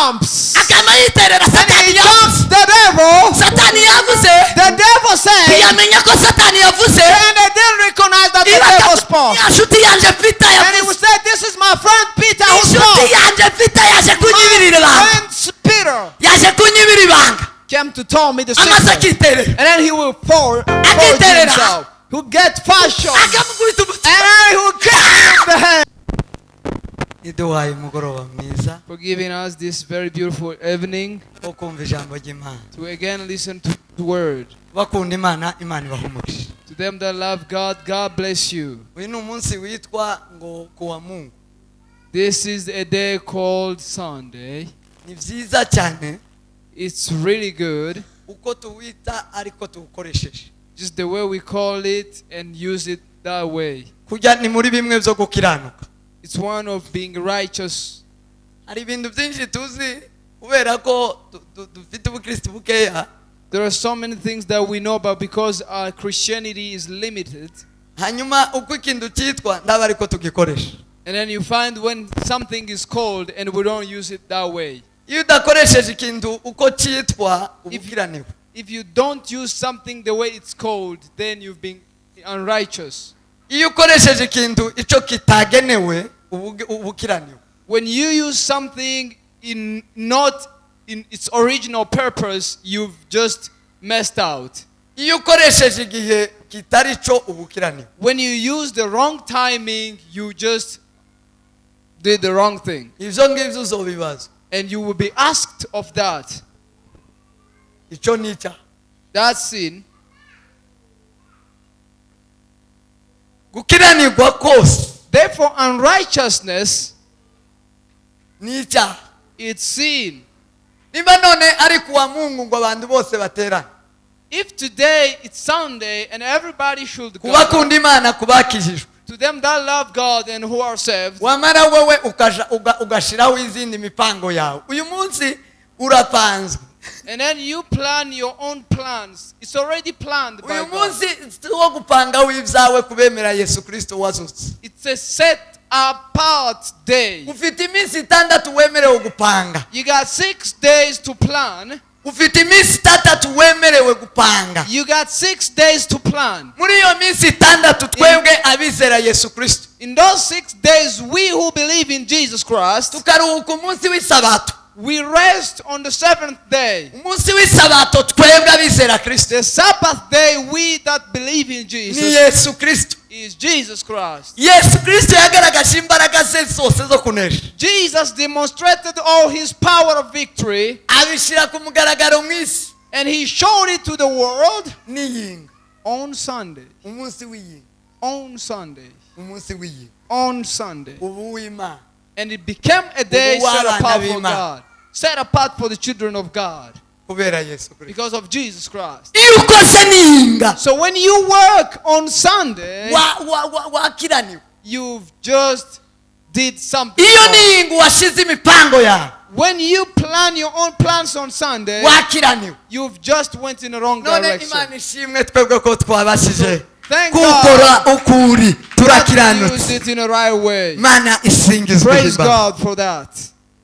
jumps. akama yiterera And satani he yavuze jumps the devil. satani yavuze The devil said, ntiyamenya ko satani yavuze and they didn't recognize that the devil spoke. ya nshuti yanje Peter And he yavuze would say, this is my friend Peter who inshuti spoke. yanje Peter yaje kunyibirira My ibanga friend Peter yaje kunyibira ibanga came to tell me the amaze secret. akiterera And then he will forge Akiterera. himself. He would get fashion. And akamukubita umutima then he would get him in the head. iduhaye umugoroba mwiza For giving us this very beautiful evening wo kumva ijambo ry'Imana to again listen to the word. bakunda Imana Imana ibaha umugisha To them that love God, God bless you. uyu ni umunsi witwa ngo kuwa Mungu This is a day called Sunday. ni byiza cyane It's really good. uko tuwita ariko tuwukoresheje Just the way we call it and use it that way. kujya ni muri bimwe byo gukiranuka It's one of being righteous. hari ibintu byinshi tuzi kubera ko dufite ubukristo bukeya There are so many things that we know about because our Christianity is limited. hanyuma uko ikintu cyitwa ndaba ariko tugikoresha And then you find when something is called and we don't use it that way. iyo udakoresheje ikintu uko cyitwa ubukiraniwe If you don't use something the way it's called, then you've been unrighteous. iyo ukoresheje ikintu icyo kitagenewe ubukiraniwe When you use something not in its original purpose, you've just messed out. iyo ukoresheje igihe kitari cyo ubukiraniwe When you use the wrong timing, you just did the wrong thing. ibyo ngibyo uzobibazwa And you will be asked of that. icyo ni icyaha That sin, gukiranirwa kose therefore unrighteousness, ni icyaha it's sin. niba none ari kuwa Mungu ngo abantu bose baterane If today it's Sunday and everybody should go, kubakunda Imana kubakijijwe to them that love God and who are saved, wamara wowe ugashiraho izindi mipango yawe uyu munsi urapanzwe and then you plan your own plans. It's already planned by uyu God. munsi wo gupanga w'ibyawe kubemera Yesu Kristo wazutse It's a set apart day. ufite iminsi 6 wemerewe gupanga You got 6 days to plan. ufite iminsi 3 wemerewe gupanga You got 6 days to plan. muri iyo minsi 6 twebwe abizera Yesu Kristo In those 6 days, we who believe in Jesus Christ, tukaruhuka umunsi w'isabato we rest on the 7th day. umunsi w'isabato twebwe abizera Kristo The Sabbath day, we that believe in ni Jesus, Yesu Kristo is Jesus Christ. Yesu Kristo yagaragaje imbaraga ze zose zo kunesha Jesus demonstrated all his power of victory, abishyira ku mugaragaro mw'isi and he showed it to the world n'iyinga on Sunday. umunsi w'iyinga On Sunday. umunsi w'iyinga On Sunday. ubu w'Imana And it became a day Ubu set w'abana apart for b'Imana. God. Set apart for the children of God. kubera Yesu Kristo Because of Jesus Christ. iyo ukoze n'iyinga So when you work on Sunday, wakiraniwe you've just did something iyo wrong. n'iyinga washize imipango yawe When you plan your own plans on Sunday, wakiraniwe you've just went in the wrong none direction. Imana ishimwe twebwe ko twabashije Thank gukora God ukuri that you used turakiranutse it in the right way. Imana isingizwe Praise ihimbaza. God for that.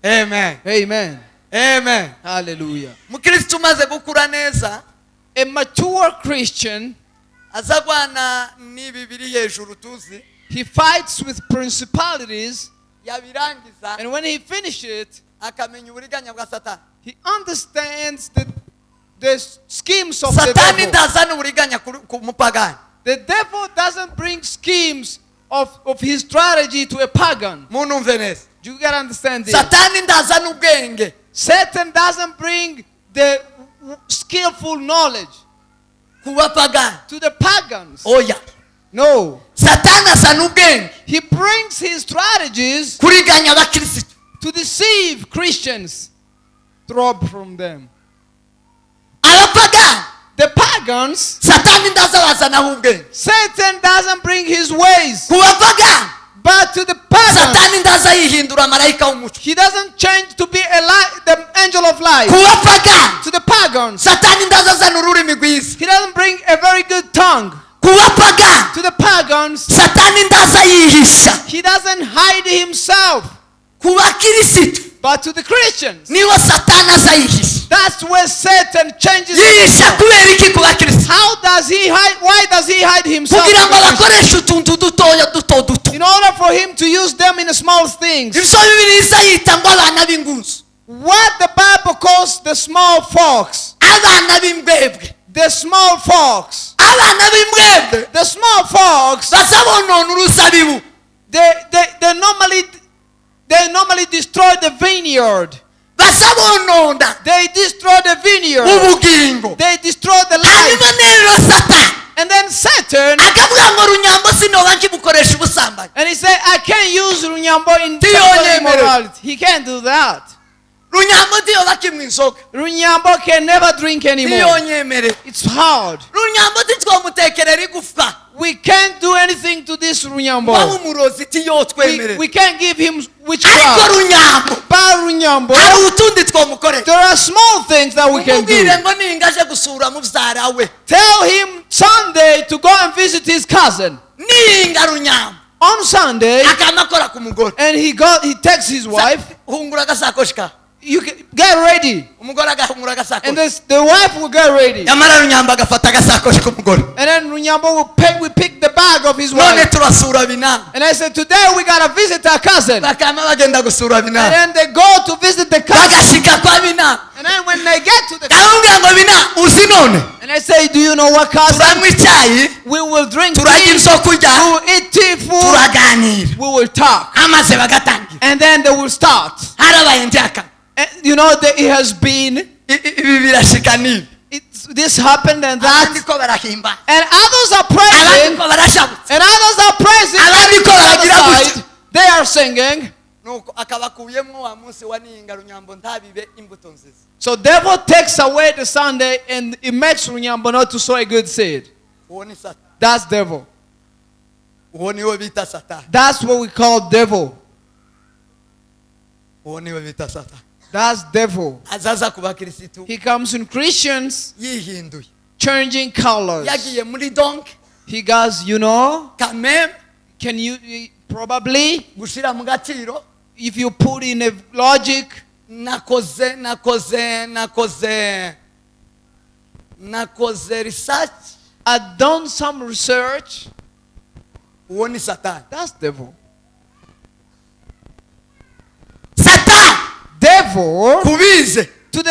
Amen Amen. Amen Hallelujah. mukristo umaze gukura neza A mature Christian, azagwana n'ibi biri hejuru tuzi he fights with principalities, yabirangiza and when he finishes it, akamenya uburiganya bwa satani he understands the schemes of the satani devil. ntazana uburiganya ku mupagani The devil doesn't bring schemes of his strategy to a pagan. munumve neza You gotta understand this. satani ntazana ubwenge Satan doesn't bring the skillful knowledge ku bapagani to the pagans. oya No. satani azana ubwenge He brings his strategies kuriganya abakirisitu to deceive Christians, to rob from them. abapagani The pagans, satani ntazabazanaho ubwenge Satan doesn't bring his ways, ku bapagani but to the pagans, satani ndaza yihindura marayika w'umuco he doesn't change to be the angel of light. ku bapagani To the pagans, satani ndaza azana ururimi rwiza he doesn't bring a very good tongue. ku bapagani To the pagans, satani ndaza yihisha he doesn't hide himself. ku bakirisitu But to the Christians, niho satani aza yihisha. that's where Satan changes yihisha himself. kubera iki ku bakirisitu? How does he hide? Why does he hide himself? kugira ngo from the Christians? bakoreshe utuntu dutoya duto. In order for him to use them in the small things. ibyo bibiri isa yita ngo abana b'ingunzu, What the Bible calls the small fox. abana b'imbwebwe, The small fox. abana b'imbwebwe The small fox. baza bonona uruzabibu, They normally destroy the vineyard. baza bonona They destroy the vineyard. ubugingo. They destroy the life. hanyuma rero satani And then Satan, akavuga ngo runyambo sinoba nkibukoresha ubusambanyi. and he said, I can't use Runyambo in Tiyo sexual nyemere. immorality. He can't do that. runyambo ntiyoba kimwe inzoga, Runyambo can never drink anymore. ntiyonyemere. It's hard. runyambo ntitwamutekerera igufwa, We can't do anything to this Runyambo. waba umurozi tiyotwemerera. We can't give him ariko witchcraft. runyambo But Runyambo, hari utundi twamukorera. there are small things that we can umubwire do. ngo ninga aje gusura mubyara we, Tell him Sunday to go and visit his cousin. ninga runyambo On Sunday, akama akora ku mugore, and he texts his wife, hungura agasakoshi ka, you can get ready. umugore agahungura And agasakoshi, the wife will get ready. yamara runyambo agafata agasakoshi k'umugore. And then Runyambo will pick the bag of his none wife. turasura binama, And I said, today we gotta visit our cousin. And bakama bagenda gusura binama, then they go to visit the cousin. bagashika kwa binama, And then when they get to the cousin, aramubwira ngo binama uzi none and I say, do you know what cousin? turanywa icyayi, We will drink turarya tea, ibyo we kurya, will eat tea food, turaganira, we will talk. amaze bagatangira. And then they will start. harabaye njyaka, And you know, it has been, ibi birashika n'ibi, this happened and abandi that. ko barahimba, And others are abandi praising, ko barashabutse, and others are praising. abandi ko On the baragira other gutya. side, they are singing. nuko akabakuyemo wa munsi wa ninga runyambo ntabibe imbuto nziza. So devil takes away the Sunday and it makes Runyambo not to sow a good seed. uwo ni satani, That's devil. uwo niwe bita satani, That's what we call devil. uwo niwe bita satani. That's devil. azaza ku bakirisitu He comes in Christians yihinduye, changing colors. yagiye muri donke He goes, you know, kameme can you probably, gushira mu gaciro, if you put in a logic, nakoze research, I've done some research. uwo ni satani. That's devil. satani Devil kubize to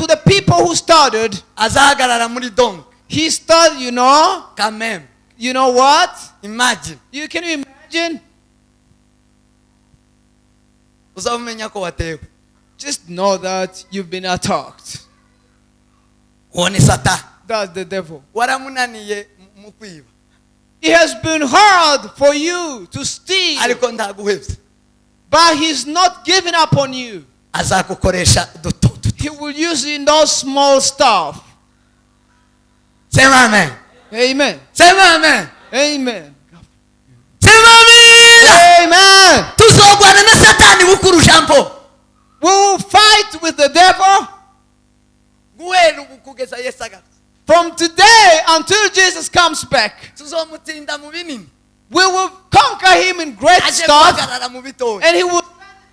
the people who started. azahagarara muri donke He started, you know. kameme. You know what? imagine Can you imagine? uzaba umenya ko watewe, Just know that you've been attacked. uwo ni satani. That's the devil. waramunaniye mu kwiba It has been hard for you to steal, ariko ntaguhebye, but he's not giving up on you. azagukoresha duto duto. He will use you in those small stuff. sema amen, Amen. sema amen, Amen. sema amen. Amen. tuzogwana na satani bukurusha mpo, We will fight with the devil guhera ubu kugeza yesu agarutse. from today until Jesus comes back. tuzomutinda mu binini, We will conquer him in great aje stuff, guhagarara mu bitoya. and he will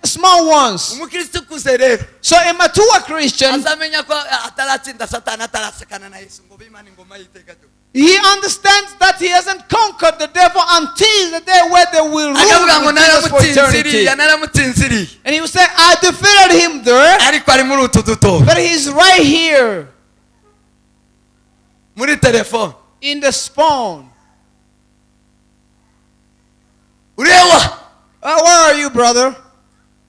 the small ones. umukristo ukuze rero So a mature Christian, azamenya ko ataratsinda satani, atarasekana na yesu ngo bimane ingoma y'iteka ryose. he understands that he hasn't conquered the devil until the day where they will akavuga ngo rule with Jesus for eternity. naramutsinziriye, And he will say, I defeated him there, ariko ari muri utu duto, but he's right here muri telefone. in the spawn. urewa Where are you, brother?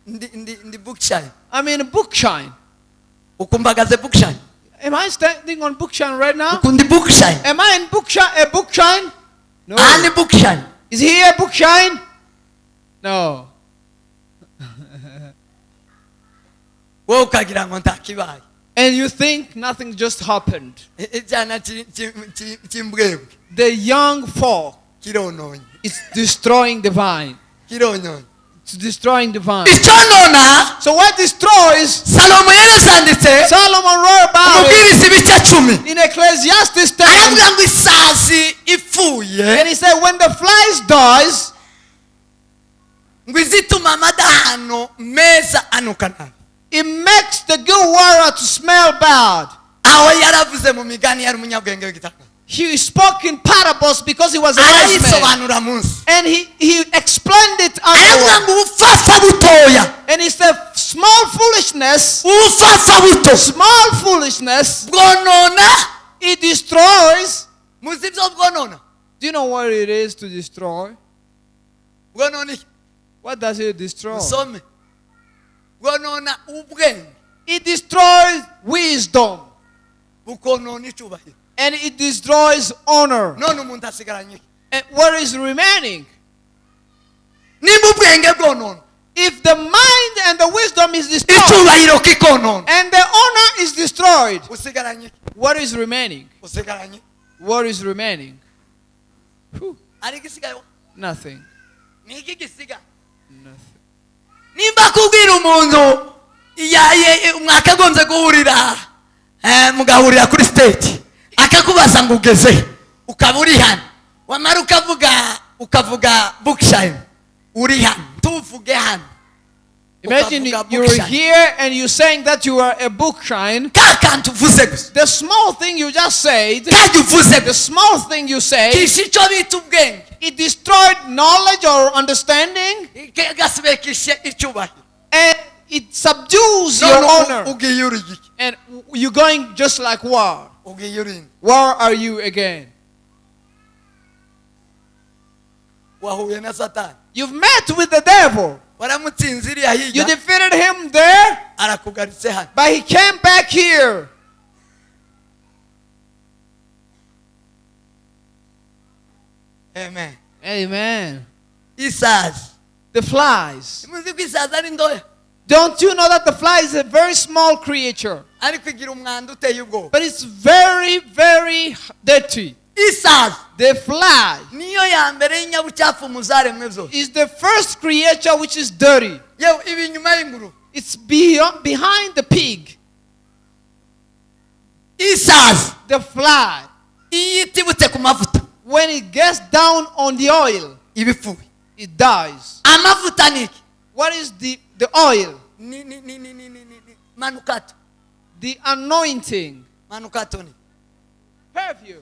ndi bookshine, I'm in Bookshine. ukumbagaze bookshine, Am I standing on Bookshine right now? ukundi bookshine, Am I in Bookshine? A Bookshine? No. ahandi bookshine. Is he here, Bookshine? No. wowe ukagira ngo ntakibaye. And you think nothing just happened. icyana cy'imbwebwe The young folk kirononye, is destroying the vine. kirononye. It's destroying the vine. icyonona So what destroys? salomo yarazanditse Solomon wrote about it umubwiriza ibice 10, in Ecclesiastes 10. aravuga ngo isazi ipfuye And he said, when the flies dies, ngo izituma amadahano meza anuka nabi. It makes the good water to smell bad. Aho yaravuze mu migani yari umunyabwenge w'igitaka. He spoke in parables because he was a wise man. Arayisobanura munsi. And he explained it Aravuga afterward. ngo ubufafa butoya. And he said, small foolishness, Ubufafa buto. small foolishness, Bwonona. it destroys. Muzi ibyo bwonona. Do you know what it is to destroy? Bwonona iki? What does it destroy? Usome. Bwonona ubwenge. It destroys wisdom. Bukonona icyubahiro. And it destroys honor. None umuntu asigaranye iki? And what is remaining? Nimba ubwenge bwonona. If the mind and the wisdom is destroyed, Icyubahiro kikonona. and the honor is destroyed, Usigaranye iki? what is remaining? Usigaranye. What is remaining? Whew, Ari gisigaye. nothing. Ni iki gisiga? Nothing. Nimba kubwira umuntu mwakagonze guhurira mugahurira kuri stage akakubaza ngo ugeze ukaba uri hano wamara ukavuga bookshine uri hano tuvuge hano. Imagine Ukavuga you're bookshine. here and you're saying that you are a bookshine. Kakantu uvuze gusa. The small thing you just said, Kandi uvuze the gusa. small thing you say, Kisha icyo bita ubwenge. it destroyed knowledge or understanding, Gasibekishe icyubahiro. and it subdues your None honor. ugiye uri iki? And you're going just like war. Ugiye uri. Where are you again? Wahuye na Satani. You've met with the devil. Waramutsinze iriya You hirya. defeated him there, Arakugaritse hano. but he came back here. Amen. Amen. Isazi. The flies. Muzi ko isazi ari ndoya. Don't you know that the fly is a very small creature? Ariko igira umwanda uteye ubwoba. But it's very, very dirty. Isazi The fly niyo ya mbere y'inyabucyafu mu zaremwe zose. is the first creature which is dirty. Yewe ibi inyuma y'ingurube. It's behind the pig. Isazi The fly, iyo itibutse ku mavuta when it gets down on the oil, iba ipfuye. it dies. Amavuta ni iki? What is the oil? Ni manukato. The anointing. Manukato ni Perfume.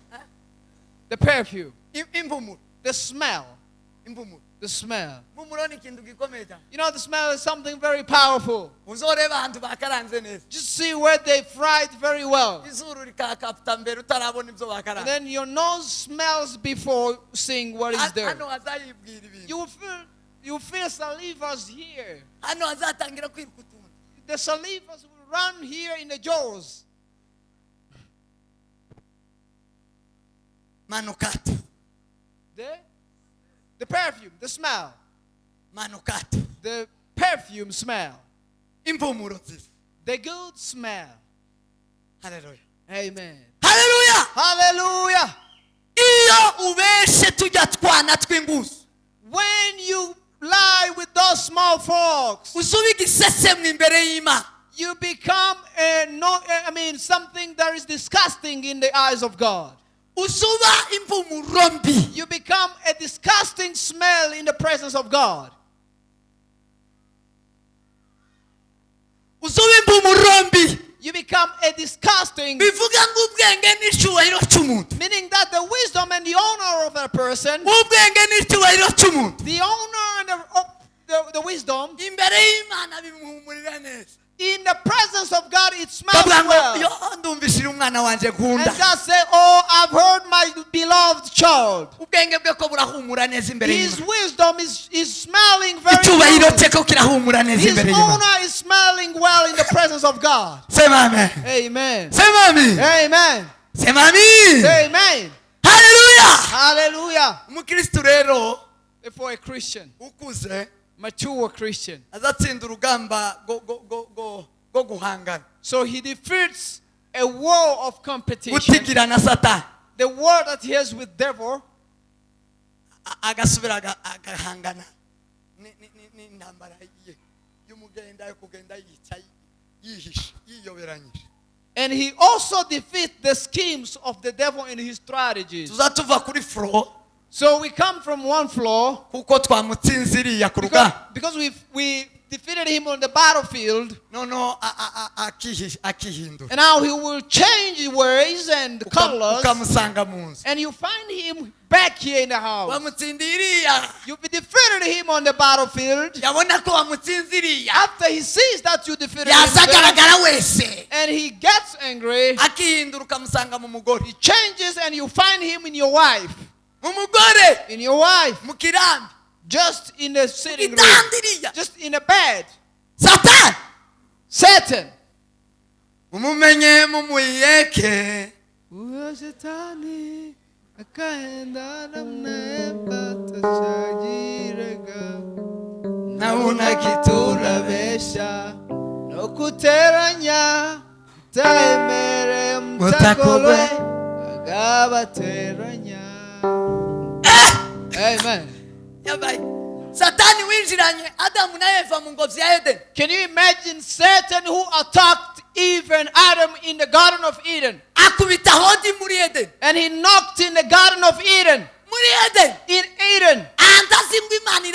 The perfume. impumuro. The smell. Impumuro. The smell. Impumuro ni ikintu gikomeye cyane. You know, the smell is something very powerful. Uzoreba ahantu bakaranze neza. Just see where they fried very well. Izuru rikakaputa mbere utarabona ibyo And bakaranze. then your nose smells before seeing what is there. Hano hazayibwira ibintu. You will feel salivas here. Hano hazatangira kwiruka utuntu. The salivas will run here in the jaws. Manukato. The perfume, the smell. Manukato. The perfume smell. Impumuro nziza. The good smell. Haleluya. Amen. Haleluya. Hallelujah. Iyo ubeshe tujya twana tw'inguzu. When you lie with those small frogs, Usubiga isesemu imbere y'Imana. you become something that is disgusting in the eyes of God. Usuba impumuro mbi. You become a disgusting smell in the presence of God. Usuba impumuro mbi. You become a disgusting, Bivuga ngo ubwenge n'icyubahiro cy'umuntu. meaning that the wisdom and the honor of that person, Ubwenge n'icyubahiro cy'umuntu. the honor and the wisdom, Imbere y'Imana bimuhumurira neza. in the presence of God, it smells Kavuga ngo well. yo ndumvishije umwana wanje And nkunda. God say, oh, I've heard my beloved child. Ubwenge bwe ko burahumura neza imbere His y'Imana. wisdom is smelling very Icyubahiro good. cye ko kirahumura neza His imbere y'Imana. honor is smelling well in the presence of God. Sema amen. Amen. Sema amen. Amen. Sema amen. Amen. Haleluya. Hallelujah. Umukristo rero Therefore, a Christian, ukuze mature Christian, azatsinda urugamba go guhangana. so he defeats a war of competition, Gutigira na Satani. the war that he has with devil, Agasubira agahangana n'intambara ye y'umugenda yo kugenda yica yihishe yiyoberanyije. and he also defeats the schemes of the devil in his strategies. Tuzatuva kuri floor So we come from one floor kuko twamutsinze iriya ku rugamba because we defeated him on the battlefield. noneho akihindura And now he will change ways and colors. ukamusanga mu nzu And you find him back here in the house. wamutsindiye iriya You defeated him on the battlefield. yabona ko wamutsinze iriya After he sees that you defeated him, yazagaragara wese and he gets angry, akihindura ukamusanga mu mugore he changes and you find him in your wife. mu mugore In your wife. mu kirambi Just in the sitting room. gitanda iriya Just in a bed. satani Satan. mumumenye mumuyeke Uyo shetani akaenda namna patashajiraga nauna kitura besha no kuteranya taemere mtakole agabateranya. Amen. yabaye satani winjiranye adamu na eva mu ngobyi ya edeni Can you imagine Satan who attacked Eve and Adam in the Garden of Eden? akubita hodi muri edeni And he knocked in the Garden of Eden. muri edeni In Eden. andazimba imana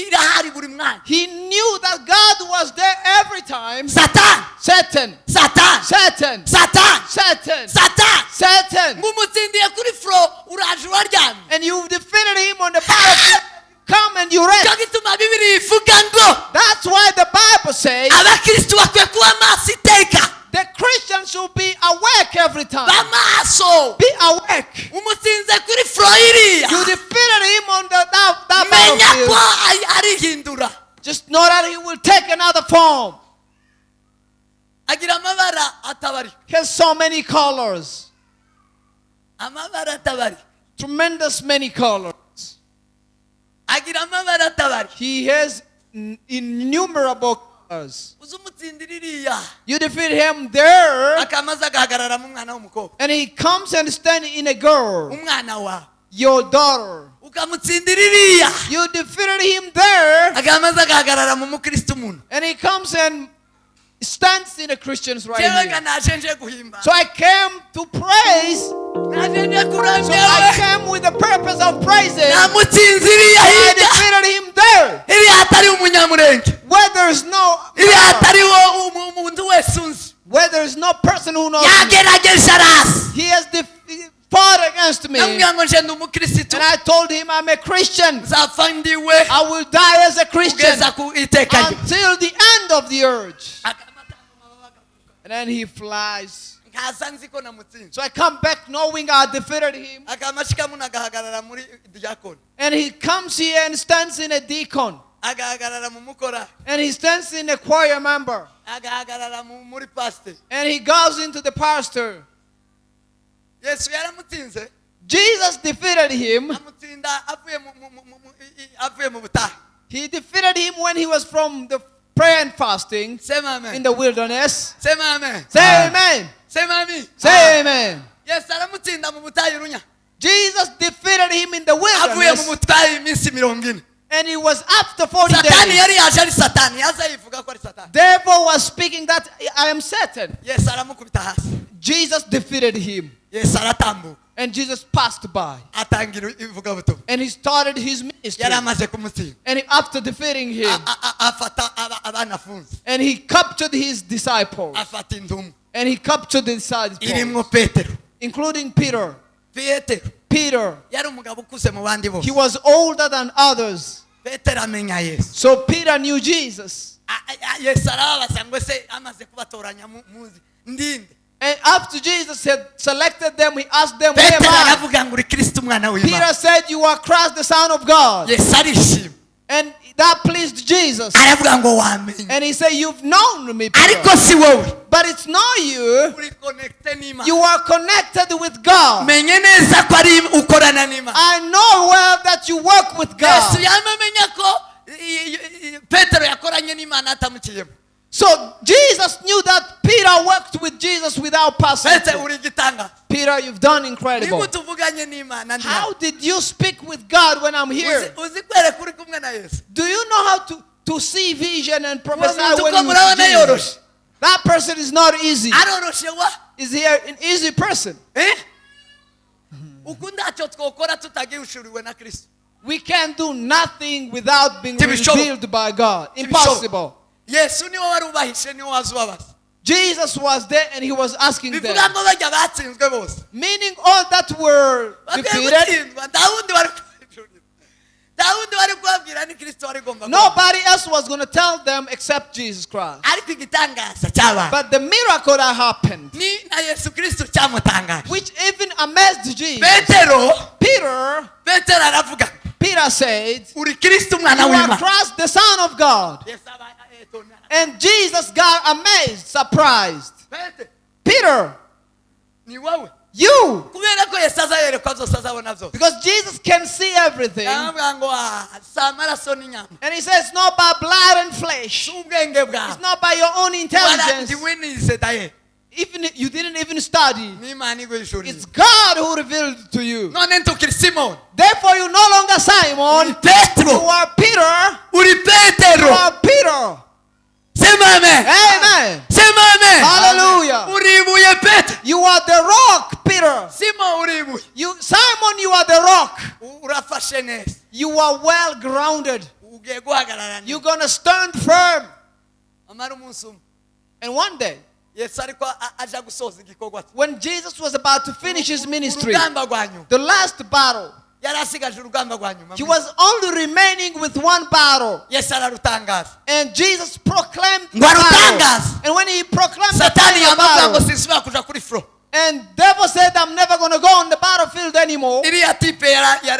irahari buri mwanya He knew that God was there every time. satani Satan. satani Satan. satani Satan. satani Satan. ngumutsindiye kuri furo uraje uraryamye And you defeated him on the battlefield. Come and you cyo rest. gituma bibiri ivuga ngo That's why the Bible says abakristu bakwiye kuba maso iteka the Christian should be awake every time. bamaso Be awake. umutsinze kuri furo iriya You defeated him on that menya ko battlefield. arihindura Just know that he will take another form. agira amabara atabari He has so many colors. amabara atabari Tremendous many colors. agira amabara atabari He has innumerable colors. uzi umutsindira iriya You defeat him there, akamaze agahagarara mu mwana w'umukobwa and he comes and stands in a girl, umwana wawe your daughter. ukamutsindira iriya You defeated him there, akamaze agahagarara mu mukristo umuntu and he comes and stands in the Christians right jewe here. naje nje guhimba So I came to praise. naje nje So I kuramya came with the purpose of praising. namutsinze iriya I hirya defeated him there, iriya hatari umunyamurenge where there is no iriya hatari umuntu wese unzi where there is no person who knows me. yagerageje arasi He has fought against me, and namubwira ngo nje ndi umukristo I told him I'm a Christian. nzapfa ndiwe I will die as a Christian kugeza ku iteka rye until the end of the urge. And then he flies. nkaza nzi ko namutsinze So I come back knowing I defeated him. akamashikamu nagahagarara muri diakoni And he comes here and stands in a deacon. agahagarara mu mukora And he stands in a choir member. agahagarara muri pasiteri And he goes into the pastor. yesu yaramutsinze Jesus defeated him. amutsinda avuye mu butayu He defeated him when he was from the prayer and fasting sema in amen the wilderness. sema amen Say amen. sema amen Say amen. yesu aramutsinda mu butayu runya Jesus defeated him in the avuye mu wilderness. butayu iminsi 40 And it was after 40 satani days. yari yaje ari satani yaza yivuga ko ari satani Devil was speaking that I am Satan. yesu aramukubita hasi Jesus defeated him. yesu aratambuka And Jesus passed by. atangira ivugabutumwa And he started his ministry. yari amaze kumutsinda And after defeating him, afata abanafunzi and he captured his disciples. afata intumwa And he captured the disciples, irimwo petero including Peter. petero Peter, yari umugabo ukuze mu bandi bose he was older than others. petero amenya yesu So Peter knew Jesus. yesu arababaza ngo ese amaze kubatoranya muzi ndinde And after Jesus had selected them, he asked them, "Where am petero I?" aravuga ngo uri kristo umwana w'imana Peter said, "You are Christ, the Son of God." yesu arishima And that pleased Jesus. aravuga ngo wamenye And he said, "You've known me, Peter. ariko si wowe But it's not you. uri connecte n'imana You are connected with God. menye neza ko ari ukorana n'imana I know well that you work with yesu God." yamamenya ko petero yakoranye n'imana atamukiyemo So Jesus knew that Peter worked with Jesus without passing petero through. uri gitanga Peter, you've done incredible. niko tuvuganye n'imana ndi How did you speak with God when I'm here? uzi kwereka uri kumwe na yesu Do you know how to see vision and prophesy umuntu when uko you murabona see yoroshe Jesus? That person is not easy. aroroshe wa Is he an easy person? uku ntacyo twokora tutagihishuriwe na Kristo. We can do nothing without being Ntibishoboka. revealed by God. Impossible. Yesu niwe wari ubahishe, niwe wazubabaza. Jesus was there and he was asking them. Bivuga ngo bajya batsinzwe bose. Meaning all that were defeated. Batsindwa, Dawudi wari kubabwira. Dawudi wari kubabwira ni Kristo wari gomba. Nobody else was going to tell them except Jesus Christ. Ariko igitangaza cyabaye. But the miracle that happened, Ni na Yesu Kristo cyamutangaje. which even amazed Jesus, Petero aravuga. Peter said, Uri Kristo "You mwana are w'Imana." Christ, the Son of God. And Jesus got amazed, surprised. Petero, Peter, ni wowe. you, Kubera ko Yesu azayerekwa zose azabona byose. because Jesus can see everything. Aravuga ngo si amaraso n'inyama. And he says, not by blood and flesh. Si ubwenge bwawe. It's not by your own intelligence. Waragiwinize daye. Even you didn't even study. Ni Imana igwishuriye. It's God who revealed to you. None ntukiri Simoni. Therefore, you're no longer Simon. You Petero. are Peter. Uri You Petero. are Peter. Sema amen. Amen. Sema amen. Hallelujah. Uri ibuye Petero. You are the rock, Peter. Simon uri ibuye. Simon, you are the rock. Urafashe neza. You are well grounded. Ugiye guhagarara. You're going to stand firm. Amara umunsi umwe. And one day, Yesu ariko aja gusoza igikorwa cye. when Jesus was about to finish his ministry, Urugamba rwa nyuma. the last battle, Yari asigaje urugamba rwa nyuma. he was only remaining with one battle. Yesu ararutangaza. And Jesus proclaimed the Ngo battle. arutangaze. And when he proclaimed the Satani final yamavuga ngo battle, sinsubira kuja kuri fro. and devil said, I'm never going to go on the battlefield anymore. Iriya tipe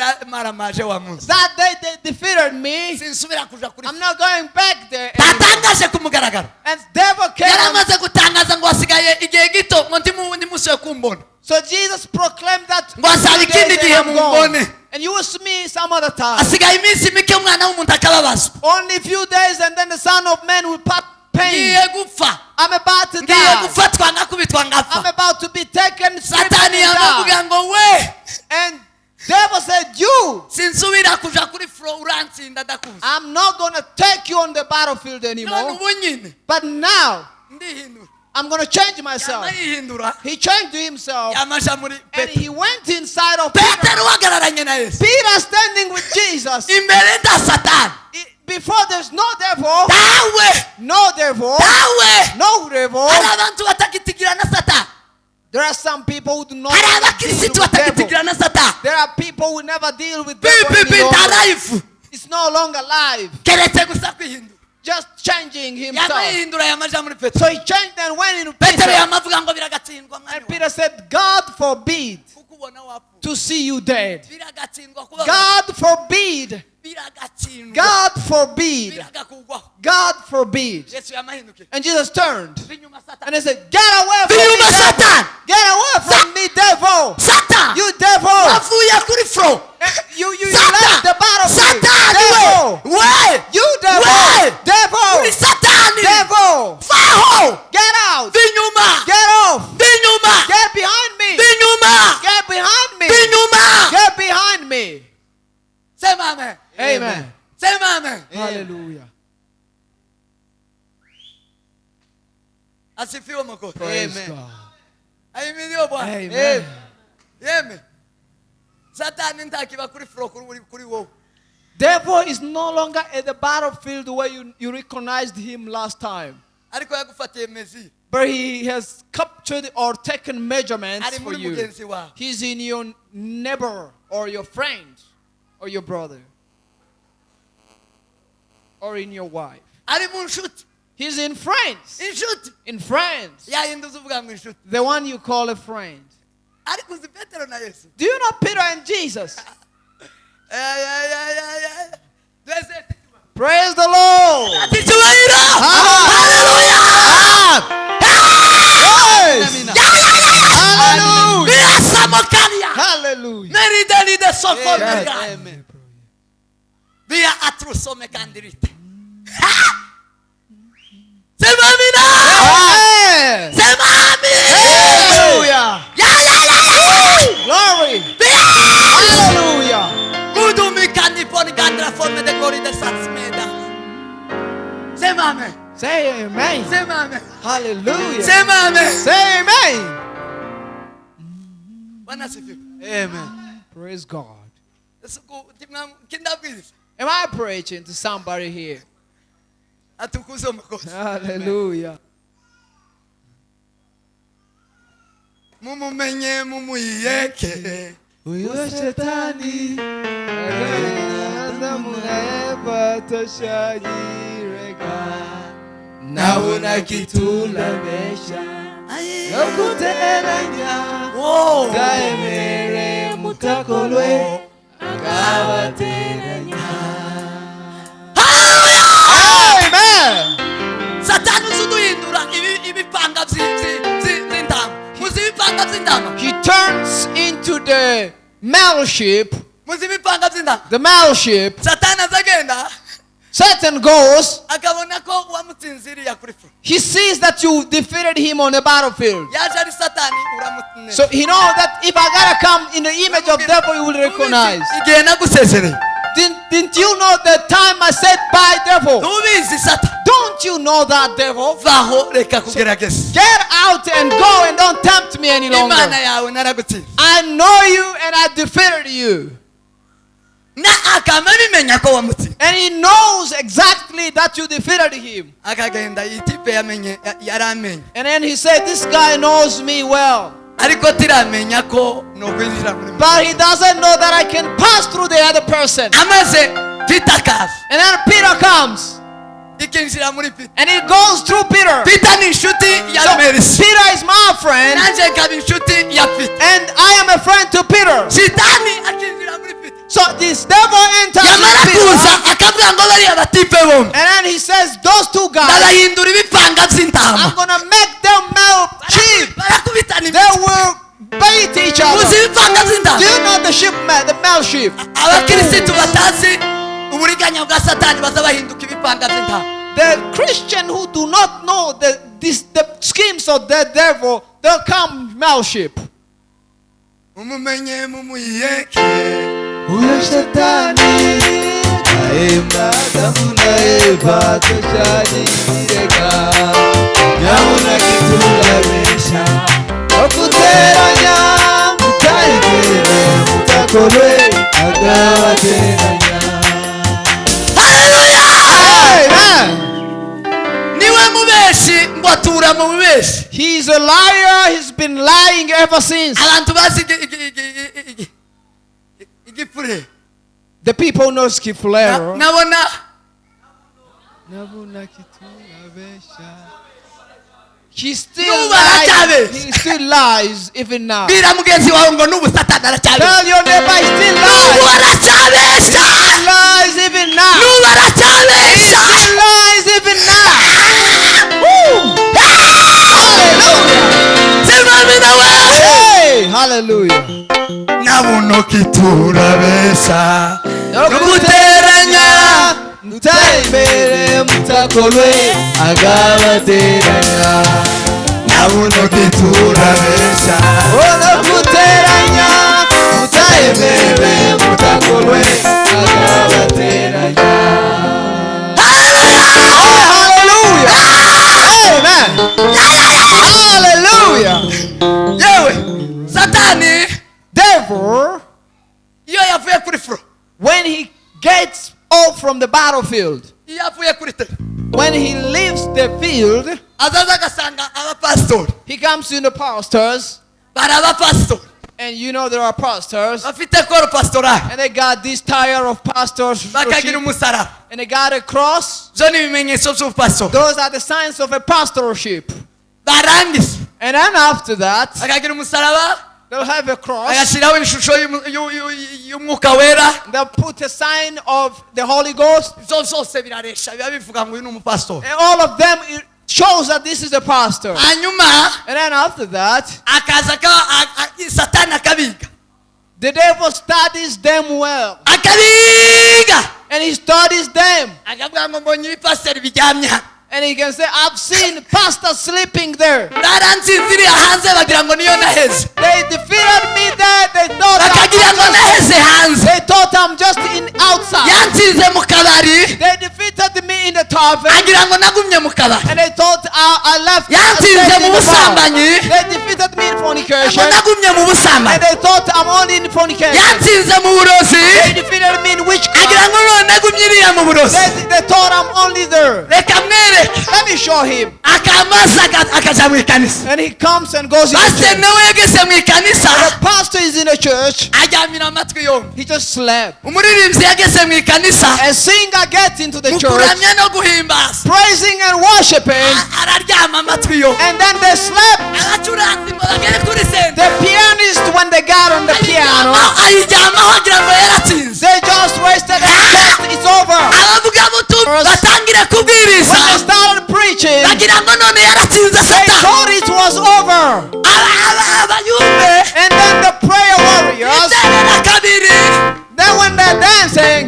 yaramaramaje wa munsi. That day they defeated me. Sinsubira kuja kuri I'm fro. not going back there anymore. Tatangaje ku mugaragaro. And devil came. Yaramaze gutangaza ngo hasigaye igihe gito ngo ndimusuye kumbona. So Jesus proclaimed that Ngo azaba "Few ikindi days gihe and I'm gone." mumbone. And you will see me some other time. Hasigaye iminsi mike umwana w'umuntu akababazwa. Only a few days and then the Son of Man will part pain. Ngiye gupfa. I'm about to Ngiye die. gufatwa ngakubitwa I'm ngapfa. about to be taken stripped and Satani yamavuga die. ngo we And devil said, you, sinsubira kuja kuri fro urantsinda ndakuzi. I'm not going to take you on the battlefield None anymore. ubu nyine But now, ndihindura. I'm going to change myself. Yama yihindura. He changed himself. Yamaja muri And Petero. he went inside of Peter. Petero uhagararanye na Yesu. Peter standing with Jesus. Imbere da Satani. Before there's no devil. Dawe. No devil. Dawe. No devil. Hari abantu batagitigirana na Satani. There are some people who do not Hari deal abakirisitu with devil. batagitigirana na Satani. There are people who never deal with devil Bibi any longer. life. It's no longer live. Keretse gusa kwihindura. Just changing Yama himself. yihindura yamaja muri Petero. So he changed and went into Petero Peter. yamavuga ngo biragatsindwa And mwanya. Peter said, God forbid Kukubona wapfu. to see you dead. Biragatsindwa kuba. God forbid. Biragatsindwa. God forbid. Biragakugwa. God forbid. Yesu yamahinduke. And Jesus turned Binyuma Satani. and he said, get away from Binyuma me, devil. Satani. Get away from me, devil. Satan. You devil. Wavuye kuri fro. You Satan. left the battlefield. Satani Devil. we. We. You devil. We. Devil. Uri Satani. Devil. Faho. Get out. Binyuma. Get off. Binyuma. Get behind me. Binyuma. Get behind me. Binyuma. Get behind me. Sema amen. Amen. Sema amen. Hallelujah. Asifiwe Mwokozi. Praise Amen. God. Ahimidiwe Bwana. Amen. Yeme. Satani ntakiba kuri fro kuri wowe. Devil is no longer at the battlefield where you recognized him last time. Ariko yagufatiye mezi. But he has captured or taken measurements Ari for muri you. mugenzi wawe. He's in your neighbor or your friend or your brother or in your wife. Ari mu nshuti. He's in friends. Inshuti. In friends. Yahinduza uvuga ngo inshuti. The one you call a friend. Ariko uzi Petero na Yesu. Do you know Peter and Jesus? Praise the Lord. Aticyubahiro. Hallelujah. Hallelujah. Hallelujah. Birasamokaria. Hallelujah. Meridalide soko Yes. merga. Amen. Via atrusome candirite. Sema amina. Amen. Sema amina. Hallelujah. Glory. Hallelujah. Gudumikani poni gandra forme de glory de satsmeda. Sema amen. Say amen. Sema amen. Hallelujah. Sema amen. Say amen. Bwana asifiwe. Amen. Praise God. Kindabwiriza. Am I preaching to somebody here? Atukuze umukozi. Hallelujah. Mumumenye mumuyeke. Uyu shetani Adamu na Eva toshajirega naona kitulabesha yokuteranya taemere mutakolwe akabateranya. Amen. Satani uzuduhindura ibipanga by'indama. Muzi ibipanga by'indama. He turns into the male sheep. Muzi ibipanga by'indama. The male sheep. Satani azagenda Satan goes. akabona ko wamutsinziriye kuri fro. He sees that you defeated him on the battlefield. Yaje ari Satani uramutsinze. So he knows that if I gotta come in the image of devil, you will recognize. Igihe nagusezereye. Didn't you know the time I said bye, devil? Ntubizi Satani. Don't you know that, devil? Vaho reka kugerageza. Get out and go and don't tempt me any Imana longer. yawe naragutsinze. I know you and I defeated you. Na akamenya ko wamutsinze. And he knows exactly that you defeated him. Akagenda itipe yaramenye. And then he said, this guy knows me well. Ariko tiramenya ko no kwinjira muri. But he doesn't know that I can pass through the other person. Amaze Peter. And then Peter comes. Ikinjira muri Peter. And it goes through Peter. Peter ni inshuti ya So Merisi. Peter is my friend. Nanje nkaba inshuti ya Peter. And I am a friend to Peter. Sitani akinjira muri Peter. So this devil enters Yamara Peter. kuza akavuga ngo bariya batipe bombi. And then he says, those two guys, Barahindura ibipanga I'm by'intama. going to make them male sheep. Barakubitana They will bait each Muzi other. ibipanga Do by'intama. you know the sheep, the male sheep? Abakirisitu batazi uburiganya bwa Satani baza bahinduka ibipanga by'intama. The Christian who do not know the schemes of the devil, they'll come male sheep. Mumumenye mumuyeke. Uyu shetani aimba Adamu na Eva toshajirega naona kitulabesha okuteranya mutaigere mutakolwe agabateranya. Amen. Niwe mubeshi ngo atura mu bubeshi. He's a liar. He's been lying ever since. Abantu bazi igipfure. The people know Skifulero. Nabona He still Nubu lies. aracyabeshya. He still lies even now. bwira mugenzi wawe ngo n'ubu Satani aracyabeshya. Tell your neighbor he still N'ubu lies. aracyabeshya. He lies even now. N'ubu aracyabeshya. He lies even now. Woo! Hallelujah. Simamina we. Hey, hallelujah. Nabuno kiturabeshya. Nokuteranya mutaimbere mutakolwe agabateranya. Nabuno kiturabeshya. Nokuteranya mutaimbere mutakolwe agabateranya. Hallelujah. Amen. Hallelujah. Yewe Satani Therefore, iyo yavuye kuri fro. when he gets off from the battlefield, Iyo yavuye kuri tere. when he leaves the field, Azaza agasanga abapasitori. he comes to the pastors, Bari abapasitori. and you know there are pastors, Bafite koro pastorale. and they got this tire of pastors, Bakagira umusaraba. and they got a cross. Zo ni ibimenyetso by'ubupasitori. Those are the signs of a pastorship. Barangiza. And then after that, Bakagira umusaraba. they'll have a cross. Agashyiraho ishusho y'umwuka wera. They'll put a sign of the Holy Ghost. Zo zose biraresha biba bivuga ngo uyu ni umupasitori. And all of them, it shows that this is a pastor. Hanyuma And then after that, akaza Satani akabiga. the devil studies them well. Akabiga. And he studies them. Akavuga ngo mbonye ibipasiteri biryamye hano. And he can say, I've seen pastors sleeping there. Baransinziriye hanze bagira ngo niyo naheze. They defeated me there. They thought Bakagira ngo naheze hanze. they thought I'm just in outside. yansinze mu kabari They defeated me in the tavern. agira ngo nagumye mu kabari And they thought I left. yansinze stayed mu in the bar. busambanyi They defeated me in ngo fornication. nagumye mu And busambanyi they thought I'm only in fornication. yansinze mu burozi They defeated me in witchcraft. agira ngo none nagumye iriya mu burozi They thought I'm only there. reka mwereke Let me show him. akamasa akaja mu ikanisa And he comes and goes in the pasiteri church. nawe yageze mu ikanisa The pastor is in the church. ajyamira amatwi yombi He just slept. umuririmbyi yageze mu ikanisa A singer gets into the mu church, kuramya no guhimbaza praising and worshiping, araryama amatwi yombi and then they slept. abacuranzi ngo bagere kuri sente The pianist, when they got on the piano, ayiryamaho agira ngo yaratsinze they just wasted their chest. It's over. abavuga butumwa batangire kubwiriza When they started preaching, bagira ngo none yaratsinze they satani thought it was over. abayumve And then the prayer warriors, iterera kabiri then when they're dancing,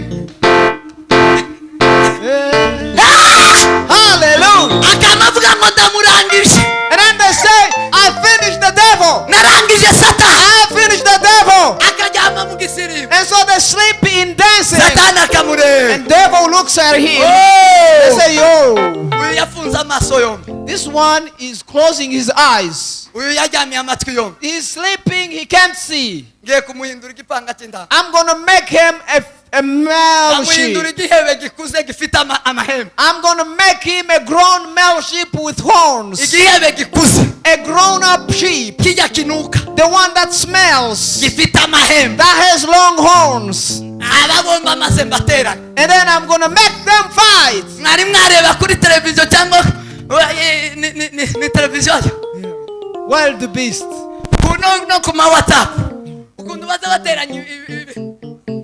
hallelujah. akamavuga ngo ndamurangije And then they say, I finished the devil. narangije satani I finished the devil. akaryama mu gisirimu And so they sleep in dancing. satani akamureba And devil looks at him. They Oh! say, yo, uyu yafunze amaso yombi this one is closing his eyes. uyu yaryamiye amatwi yombi He's sleeping, he can't see. ngiye kumuhindura igipanga cy'indanga I'm going to make him a male amuhindura sheep. igihebe gikuze gifite amahembe I'm going to make him a grown male sheep with horns. igihebe gikuze A grown up sheep. kijya kinuka The one that smells. gifite amahembe That has long horns. aba bombi amaze mbaterana And then I'm going to make them fight. mwari mwareba kuri televiziyo cyangwa ni televiziyo Wild the beast. no ku ma whatsapp ukuntu baza bateranya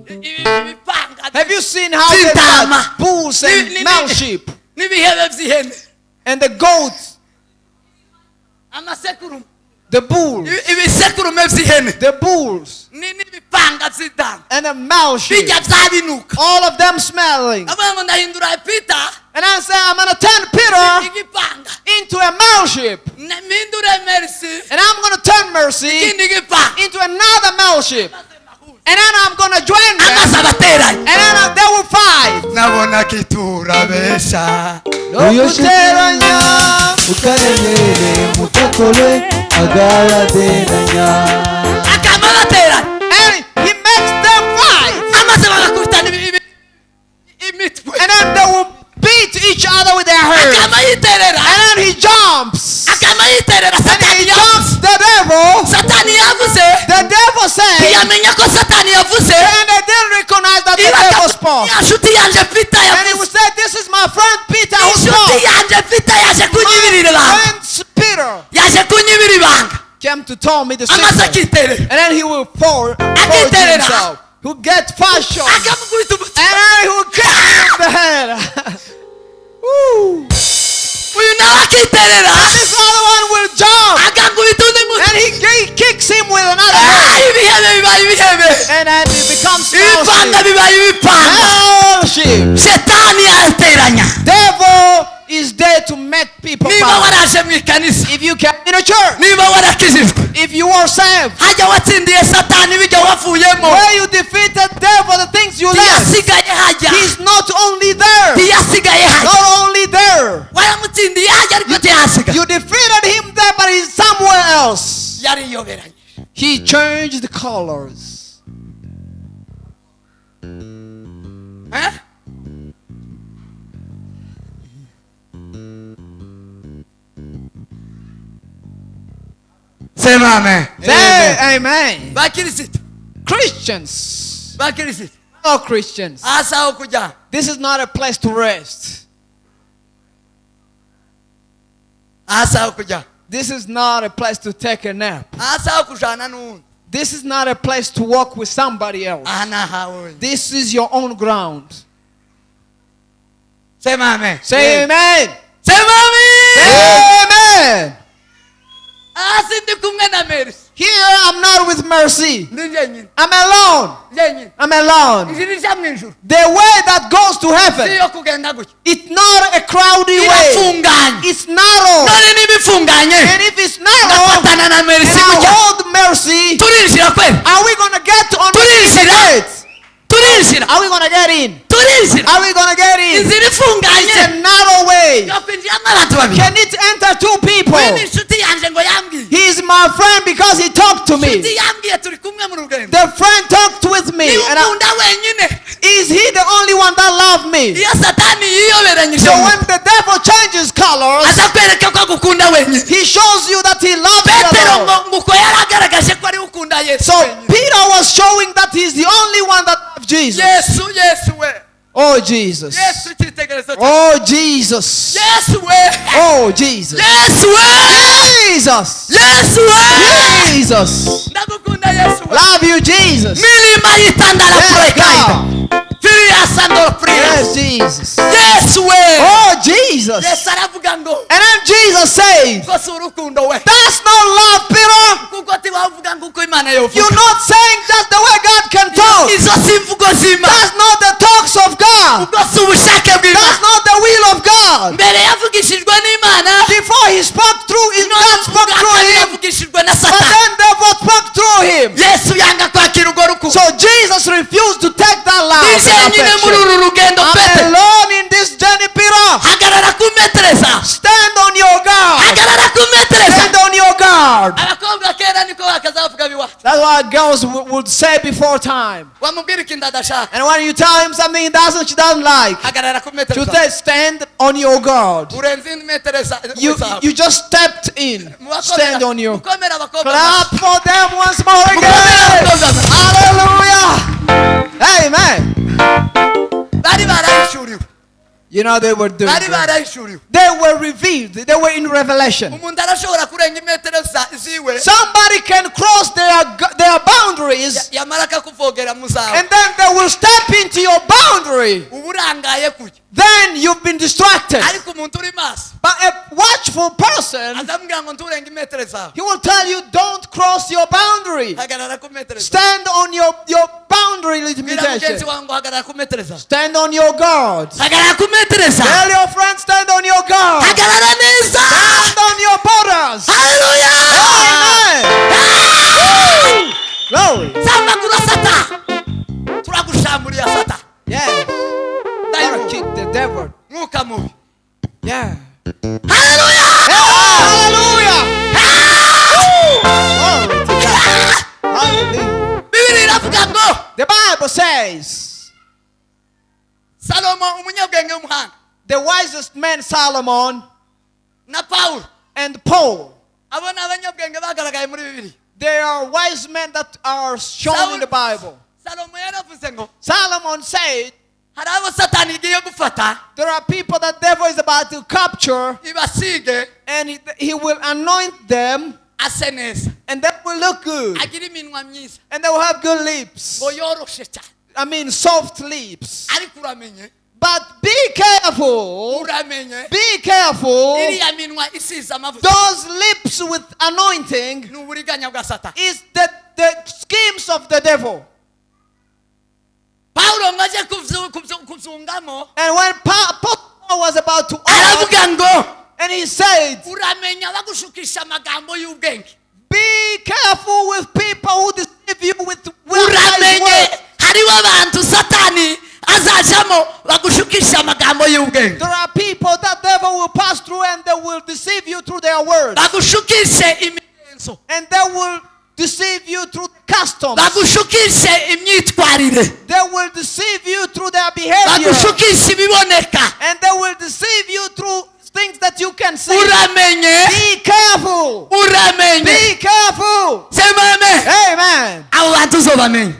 ibipanga Have you seen how they Sintama. got bulls and male sheep n'ibihebe by'ihene and the goats, amasekurume the bulls, ibisekurume by'ihene the bulls n'ibipanga by'intama and the male sheep, bijya byabinuka all of them smelling. avuga ngo ndahindura pita And I say, I'm going to turn Peter igipanga into a male sheep. mpindure merisi And I'm going to turn Mercy ikindi gipanga into another male sheep. And then I'm going to join them. amaze abateranya And then they will fight. nabona kitura besha uyoshiteranya ukaremere mutokole agaraderanya akama bateranya And he makes them fight. amaze bagakubitana imitwe And then they will beat each other with their hands. akama yiterera And then he jumps. akama yiterera And satani he yavuze jumps the devil. satani yavuze The devil said, ntiyamenya ko satani yavuze and they didn't recognize that the devil spoke. ya nshuti yanje pita And he yavuze would say, this is my friend Peter who inshuti spoke. yanje pita yaje kunyibirira My ibanga friend Peter yaje kunyibira ibanga came to tell me the amaze secret. akiterera And then he will forge Akiterera. himself. He'll get 5 shots. akamukubita umutwe And then he will kick him in the head. Woo. uyu nawe akiterera This other one will jump. akankubita undi mutwe And he kicks him with another one. ibihebe bibaye ibihebe And then it becomes ibipanga bibaye ibipanga fellowship. setani arateranya Devil is there to make people niba fight. waraje mu ikanisa If you came in a church, niba warakijijwe if you were saved, hajya watsindiye satani bijya wavuyemo where you defeated devil, the things you left, ntiyasigaye hajya he's not only there. ntiyasigaye hajya Not only there. waramutsindiye hajya ariko ntiyasigaye You defeated him there, but he's somewhere else. yariyoberanye He changed the colors. Eh? sema amen Say amen. bakirisitu Christians, bakirisitu no Christians. hasi aho kujya This is not a place to rest. hasi aho kujya This is not a place to take a nap. hasi aho kujana n'uwundi This is not a place to walk with somebody else. aha ni ahawe This is your own ground. sema amen Say amen. sema amen Amen. hasi ndi kumwe na merisi Here I'm not with mercy. ndi njyenyine I'm alone. njyenyine I'm alone. ijuru rija mu ijuru The way that goes to si heaven, iyo kugenda gutya it's not a crowded way. irafunganye It's narrow. none niba ifunganye And if it's narrow, ngafatana na and merisi I gutya hold mercy, turinjira kweli are we going to get on turinjira it? turinjira turinjira Are we gonna get in? turinjira Are we gonna get in? inzira It's ifunganye a narrow way. yo kwinjiramo abantu babiri Can it enter two people? we ni inshuti yanjye ngo yambwiye He is my friend because he talked to me. inshuti yambwiye turi kumwe mu rugendo The friend talked with me. niba And ukunda wenyine is he the only one that loved me? iyo satani yiyoberanyije So when the devil changes colors, aza kwereka ko agukunda wenyine he shows you that he loves petero you. ngo uko yaragaragaje ko ari ukunda yesu So wenyine. Peter was showing that he's the only one that loves Jesus. yesu we Oh Jesus. yesu icyitegererezo cyawe. Oh Jesus. yesu we Oh Jesus. yesu we Jesus. yesu we Jesus. ndagukunda yesu we Love you Jesus. milima yitandara Yes, kurekaida God. firias and Yes Jesus. yesu we Oh Jesus. yesu aravuga ngo And then Jesus says, ko si urukundo we that's not love, Peter. kuko tiwavuga ngo uko imana You're yovuga not saying just the way God can talk. izo si imvugo z'imana That's not the talks of God. ubwo si ubushake That's bw'imana not the will of God. mbere yavugishijwe n'imana Before he spoke through, God spoke through him. yavugishijwe na But satani then devil spoke through him. yesu yanga kwakira urwo rukundo So Jesus refused to take that love. nije nyine muri affection. uru rugendo I'm pete alone in this journey, Peter. hagarara kumetereza Stand on your guard. hagarara kumetereza Stand on your guard. abakobwa kera niko bakazavuga biwacu That's what girls would say before time. wamubwira ikintu adashaka And when you tell him something she doesn't like, hagarara she kumetereza says, stand on your guard. urenze metereza You just stepped in. Stand on your. mukomera abakobwa Clap for them once more mukomera again. abakobwa Hallelujah. Amen. bari barahishuriwe You know they were doing bari great. barahishuriwe They were revealed. They were in revelation. umuntu arashobora kurenga imetero ziwe Somebody can cross their boundaries yamara akakuvogera muzawe and then they will step into your boundary. uba urangaye kujya Then you've been distracted. ariko umuntu uri maso But a watchful person, azamubwira ngo nturenga imetero zawe he will tell you, don't cross your boundary. hagarara ku metero zawe Stand on your boundary bwira limitation. mugenzi wawe ngo hagarara ku metero zawe Stand on your guard. hagarara ku metero zawe Tell your friends, stand on your guard. hagarara neza Stand on your borders. haleluya Amen. Glory. samba kura sata turagushamburiya sata Yes. Gotta kick the devil. mwuka mubi Yeah. haleluya Hallelujah. Glory to God. Hallelujah. bibiri iravuga ngo The Bible says salomo umunyabwenge w'umuhanga the wisest man Solomon na pawulo and Paul, abo ni abanyabwenge bagaragaye muri bibiri they are wise men that are shown in the Bible. salomo yaravuze ngo Solomon said hari abo satani igiye gufata there are people that devil is about to capture ibasige and he will anoint them ase neza and they will look good agira iminwa myiza and they will have good lips. ngo yoroshe cyane I mean soft lips. ariko uramenye But be careful. uramenye Be careful. iriya minwa isize amavuta Those lips with anointing ni uburiganya bwa satani is the schemes of the devil. pawulo ngo aje kuzungamo And when Paul was about to aravuga ngo and he said, uramenya bagushukisha amagambo y'ubwenge be careful with people who deceive you with wise uramenye words. hariho abantu satani azajamo bagushukisha amagambo y'ubwenge There are people that devil will pass through and they will deceive you through their words. bagushukishe imigenzo And they will deceive you through customs. bagushukishe imyitwarire They will deceive you through their behavior. bagushukishe ibiboneka And they will deceive you through things that you can see. uramenye Be careful. uramenye Be careful. semame Amen. abo bantu uzobamenye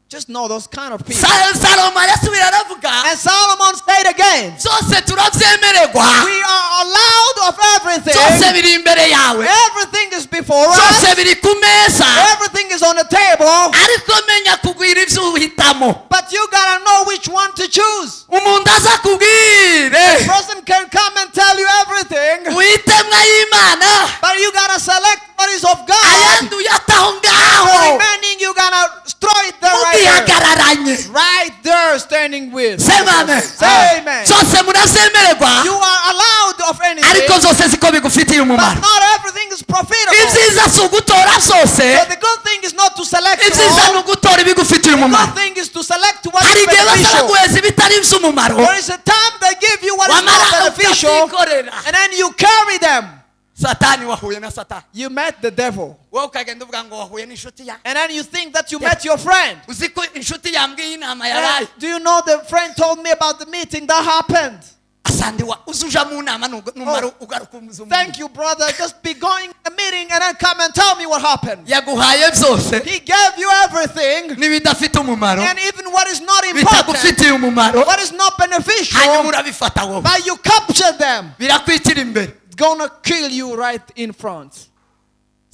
Just know those kind of people. salomo arasubira aravuga And Solomon said again, byose turabyemererwa we are allowed of everything. byose biri imbere yawe Everything is before us. byose biri ku meza Everything is on the table. ariko menya kugwira ibyo uhitamo But you gotta know which one to choose. umuntu aza kubwire A person can come and tell you everything, witemwa y'imana but you gotta select what is of God. ayandi uyataho The ngaho remaining you gotta throw it there right there. mugihagararanye Right there standing with. semame Say amen. byose murabyemererwa You are allowed of anything. ariko zose ziko bigufitiye but umumaro. not everything is profitable. Ibyiza si ugutora byose, So the good thing is not to select ibyiza ni all. ugutora ibigufitiye The umumaro. good thing is to select what Hari is igihe basaba beneficial. guheza ibitari iby'umumaro, There is a time they give you what is wamara not beneficial, ukabyikorera. and then you carry them. Satani wahuye na Satani, You met the devil, wowe ukagenda uvuga ngo wahuye n'inshuti yawe. and then you think that you met your friend. Uzi ko inshuti yambwiye inama And yaraye, do you know the friend told me about the meeting that happened? asandiwa uzuja mu nama numara ugaruka umuzumu. Thank you, brother. Just be going to the meeting and then come and tell me what happened. Yaguhaye byose He gave you everything, n'ibidafite umumaro, and even what is not important, bitagufitiye umumaro, what is not hanyuma beneficial, urabifata wowe, but you capture them. birakwitira imbere. It's gonna kill you right in front.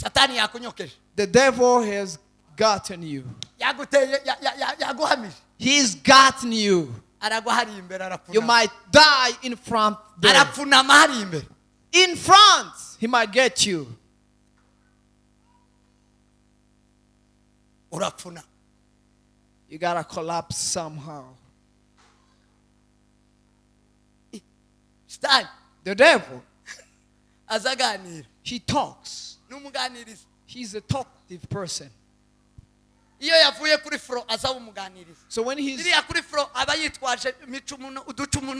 Satani yakunyokeje, The devil has gotten you. yaguteye, yaguhamije, He's gotten you. aragwa hari imbere, You arapfunama, might die in front there. arapfunama hari imbere. In front, he might get you. Urapfuna. You gotta collapse somehow. Satani The devil, azaganira, he talks. n'umuganiriza. He's a talkative person. Iyo yavuye kuri fro azaba umuganiriza. So when he's Iriya kuri fro aba yitwaje imicumu, uducumu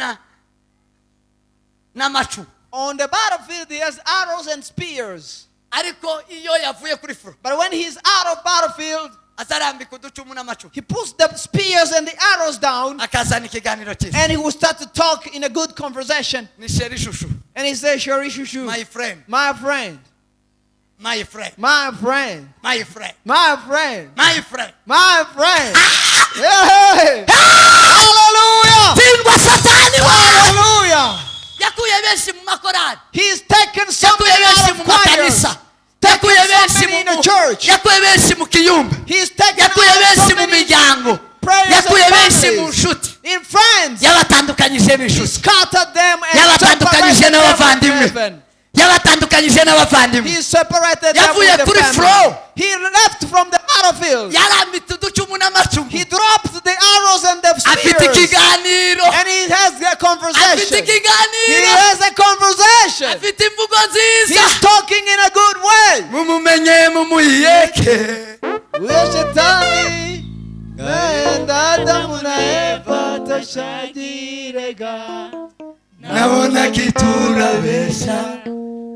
n'amacu. on the battlefield, he has arrows and spears. Ariko iyo yavuye kuri fro But when he's out of battlefield, azarambika uducumu n'amacu, he puts the spears and the arrows down, akazana ikiganiro cyiza. and he will start to talk in a good conversation. Ni sheri shushu, And he says, Shuri Shushu, my friend, my friend, my friend, my friend, my friend, my friend, my friend. my friend. Hey! Hallelujah! Tindwa Satani wa Hallelujah! yakuye benshi mu makorari, He's taken somebody yakuye benshi out mu of choirs. makanisa, yakuye benshi somebody in mu the church. yakuye benshi mu kiyumba, He's taken yakuye out benshi mu somebody miryango, prayers yakuye and benshi mu families. nshuti, In friends. yabatandukanyije He n'inshuti, scattered them and yabatandukanyije separated them from n'abavandimwe, heaven. yabatandukanyije n'abavandimwe. He separated them Yavuye from the kuri family. flow. He left from the battlefield. yarambitse uducumu n'amacumu, He dropped the arrows and the afite spears. ikiganiro, And he has a afite conversation. He ikiganiro, has a conversation. afite imvugo nziza. He's talking in a good way. mumumenye mumuyiyeke, Huyo shetani naenda Adamu na Eva tashagirega nabona kiturabesha,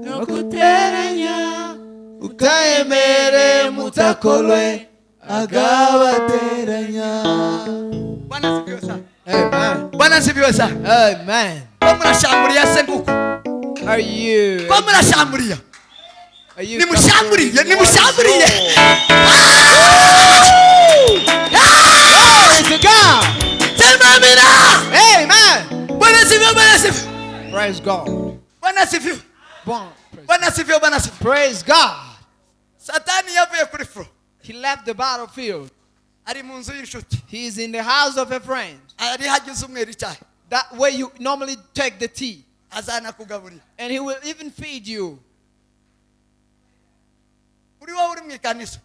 no kuteranya utayemere mutakolwe agabateranya. Bwana asifiwe sana. Amen. Bwana asifiwe sana. Amen. Ko murashambulia se nguko, Are you? ko murashambulia, Are you nimushambulie, capturing nimushambulie. Glory to God. Sema amina. Amen. Bwana asifiwe, Bwana asifiwe. Praise God. Bwana asifiwe, Bwana asifiwe, Bwana asifiwe. Praise God. Satani yavuye kuri fro, He left the battlefield. ari mu nzu y'inshuti, He is in the house of a friend. ari hagize umwera icyayi, That way you normally take the tea. azana kugaburira. And he will even feed you. Uri wowe uri mu ikanisa,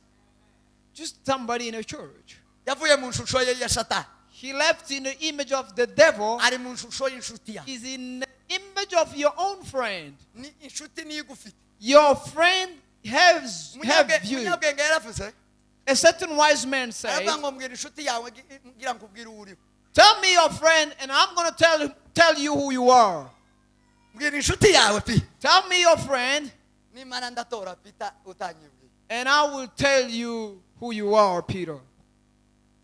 Just somebody in a church. yavuye mu nshusho ye ya Satani, He left in the image of the devil. ari mu nshusho y'inshuti yawe. He's in the image of your own friend. Ni inshuti niyo igufite. Your friend have you. Umunyabwenge yaravuze, A certain wise man said, aravuga ngo mbwira inshuti yawe ngira nkubwire uwo uriwe. tell me your friend and I'm going to tell you who you are. Mbwira inshuti yawe pi, Tell me your friend nimara ndatora Peter utanyibwiye. and I will tell you who you are, Peter.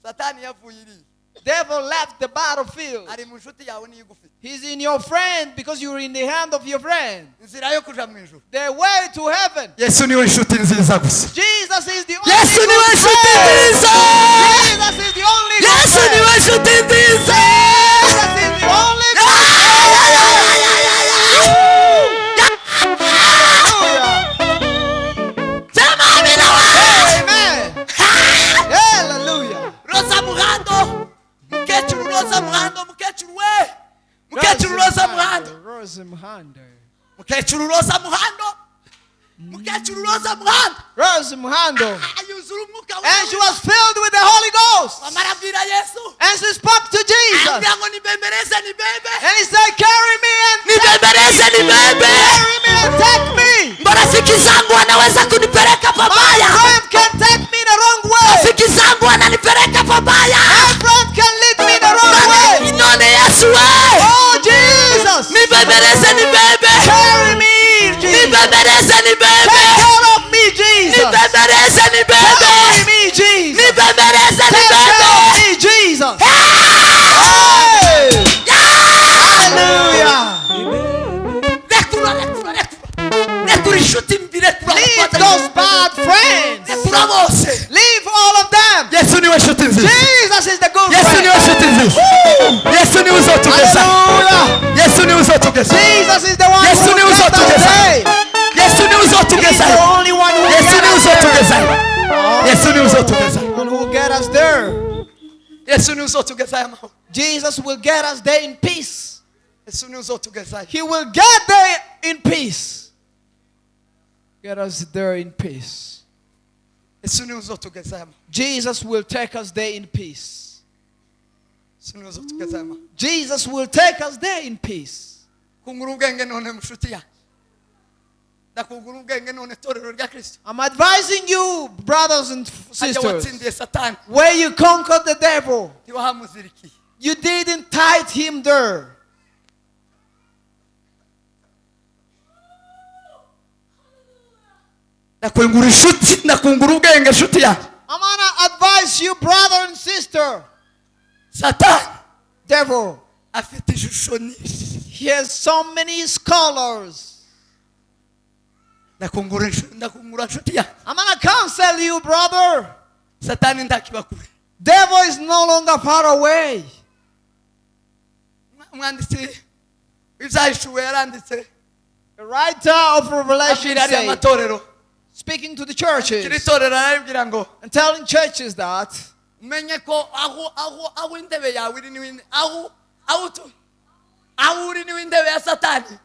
Satani yavuye iri, Devil left the battlefield. ari mu nshuti yawe niyo igufite. He's in your friend because you're in the hand of your friend. Inzira yo kuja mu ijuru, The way to heaven. Yesu niwe nshuti nziza gusa. Jesus is the only Yesu good niwe nshuti friend. nziza. Jesus is the only good Yesu friend. niwe nshuti nziza. Jesus is the only good Sema amina. Amen. Hallelujah. Rosa Muhando, mukecuru Rosa Muhando, mukecuru we, mukecuru Rosa Muhando, Rose Muhando. mukecuru Rosa Muhando, mukecuru Rosa Muhando. Rose Muhando. Ayuzura umwuka And she was filled with the Holy Ghost. amarabwira Yesu, And she spoke to Jesus. ambia ngo nibembereze nibebe, And he said, carry me and nibembereze nibebe. rafiki zangu wanaweza kunipeleka My pabaya. friend can take me the wrong way. Rafiki zangu wananipeleka pabaya. My friend can lead me the wrong way. None Yesu we. Oh Jesus, Nibebeleze nibebe. carry me, Jesus. Nibebeleze nibebe. Take care of me, Jesus. Nibebeleze nibebe. Carry me, Jesus. Nibebeleze Take care of nibebe. me, Jesus. Hey! Hallelujah. Rekura inshuti mbi, rekura Leave abafata. those bad friends. Rekura bose. Leave all of them. Yesu niwe nshuti nziza. Jesus is the good Yesu friend. niwe nshuti nziza. Yesu niwe uzotugeza. Hallelujah. Yesu niwe uzotugeza. Jesus is the one Yesu who niwe will get us uzotugeza. there. Yesu niwe He's uzotugeza. the only one who will Yesu get niwe us there. uzotugeza. Yesu niwe uzotugeza. One who will get us there. Yesu niwe uzotugeza aya mahoro. Jesus will get us there in peace. Yesu niwe uzotugeza. He will get there in peace. Get us there in peace. Yesu niwe uzotugeza aya mahoro. Jesus will take us there in peace. Yesu niwe uzotugeza aya mahoro. Jesus will take us there in peace. Kungura ubwenge none mushuti yanjye. Ndakungura ubwenge none torero rya Kristo. I'm advising you, brothers and Ajya sisters, watsindiye Satani. where you conquered the devil, Ntiwahamuzirikiye. you didn't tie him there. Ndakungura inshuti, ndakungura ubwenge inshuti yanjye. I'm gonna advise you, brother and sister. Satani Devil, afite ishusho nyinshi. he has so many scholars. Ndakungura inshuti yanjye. I'm gonna counsel you, brother. Satani ndakibakure. Devil is no longer far away. Umwanditsi w'ibyahishuwe yaranditse. The writer of Revelation Abwira ariya said, matorero. speaking to the Kiri churches torero arabibwira ngo and telling churches that umenye ko aho indebe yawe iri niwe aho uri niwe indebe ya Satani.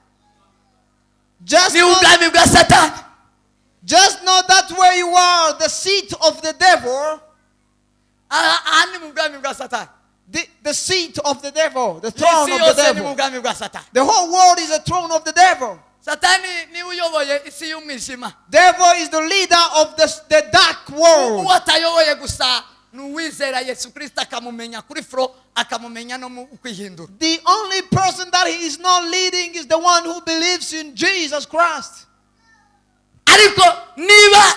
just Ni know, ubwami bwa Satani. just know that where you are, the seat of the devil, Aha ni mu bwami bwa Satani. the seat of the devil, the throne Isi of the yose ni mu devil. bwami bwa Satani. The whole world is a throne of the devil. Satani ni uyoboye isi y'umwijima. Devil is the leader of the dark world. Uwo atayoboye gusa ni uwizera Yesu Kristo akamumenya kuri fro akamumenya no mu kwihindura. The only person that he is not leading is the one who believes in Jesus Christ. Ariko niba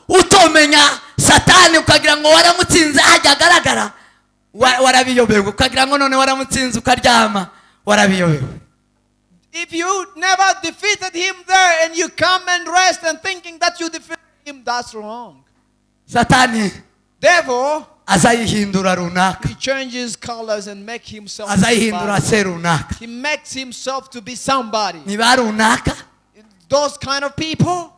utomenya Satani ukagira ngo waramutsinze hajya agaragara warabiyobewe, ukagira ngo none waramutsinze ukaryama warabiyobewe. If you never defeated him there and you come and rest and thinking that you defeated him, that's wrong. Satani Devil, azayihindura runaka, he changes colors and make himself azayihindura somebody. se runaka. He makes himself to be somebody. Niba runaka Those kind of people,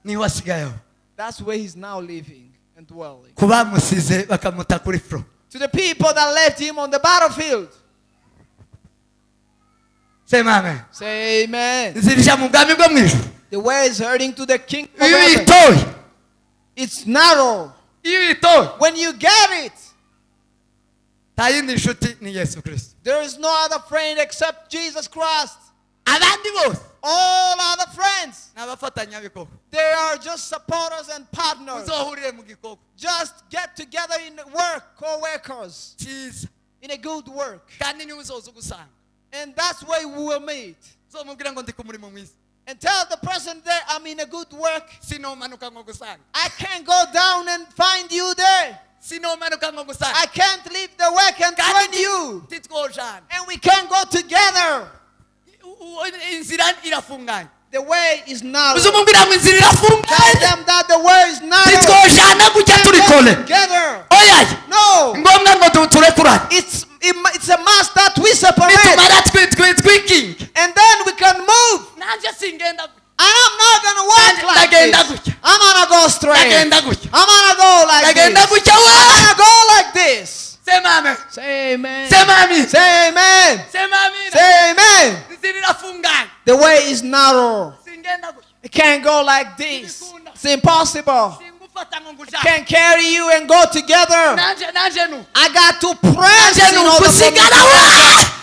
niho asigayeho. that's where he's now living and dwelling. Kubamusize bakamuta kuri fro. To the people that left him on the battlefield, Sema amen. say amen. Nzirija mu bwami bwo mwijuru. The way is hurting to the king of Iyo heaven. itoye, It's narrow. iyo itoye. When you get it, Ta yindi nshuti ni Yesu Kristo. there is no other friend except Jesus Christ. Abandi bose All other friends, n'abafatanyabikorwa. they are just supporters and partners. Uzohurire mu gikorwa Just get together in work, co-workers, cyiza in a good work. kandi niwe uzoza ugusanga. And that's where we will meet. Uzomubwira ngo ndi ku murimo mwiza. And tell the person there, I'm in a good work. Sinomanuka ngo gusanga. I can't go down and find you there. Sinomanuka ngo gusanga. I can't leave the work and find you. Titwojana. And we can't go together. Inzira irafunganye. The way is narrow. Uzomubwira ngo inzira Tell irafunganye. them that the way is narrow. Titwojana kujya Go turikole. together. Oya. No. Ngombwa ngo turekurane. It's a must that we separate. Nitumara twiking. And then we can move. Nanje singenda. And I'm not going to walk like Ndagenda this. gutya. I'm going to go straight. Ndagenda gutya. I'm going to go like Ndagenda this. gutya I'm we. going to go like this. Sema amen. Say amen. Sema amen. Say amen. Sema amen. Say amen. Inzira irafunganye. The way is narrow. Singenda gutya. It can't go like this. It's impossible. Singufata ngo ngujana. Can't carry you and go together. Nanje nu. I got to press Nanje in nu order for me kusigara to we.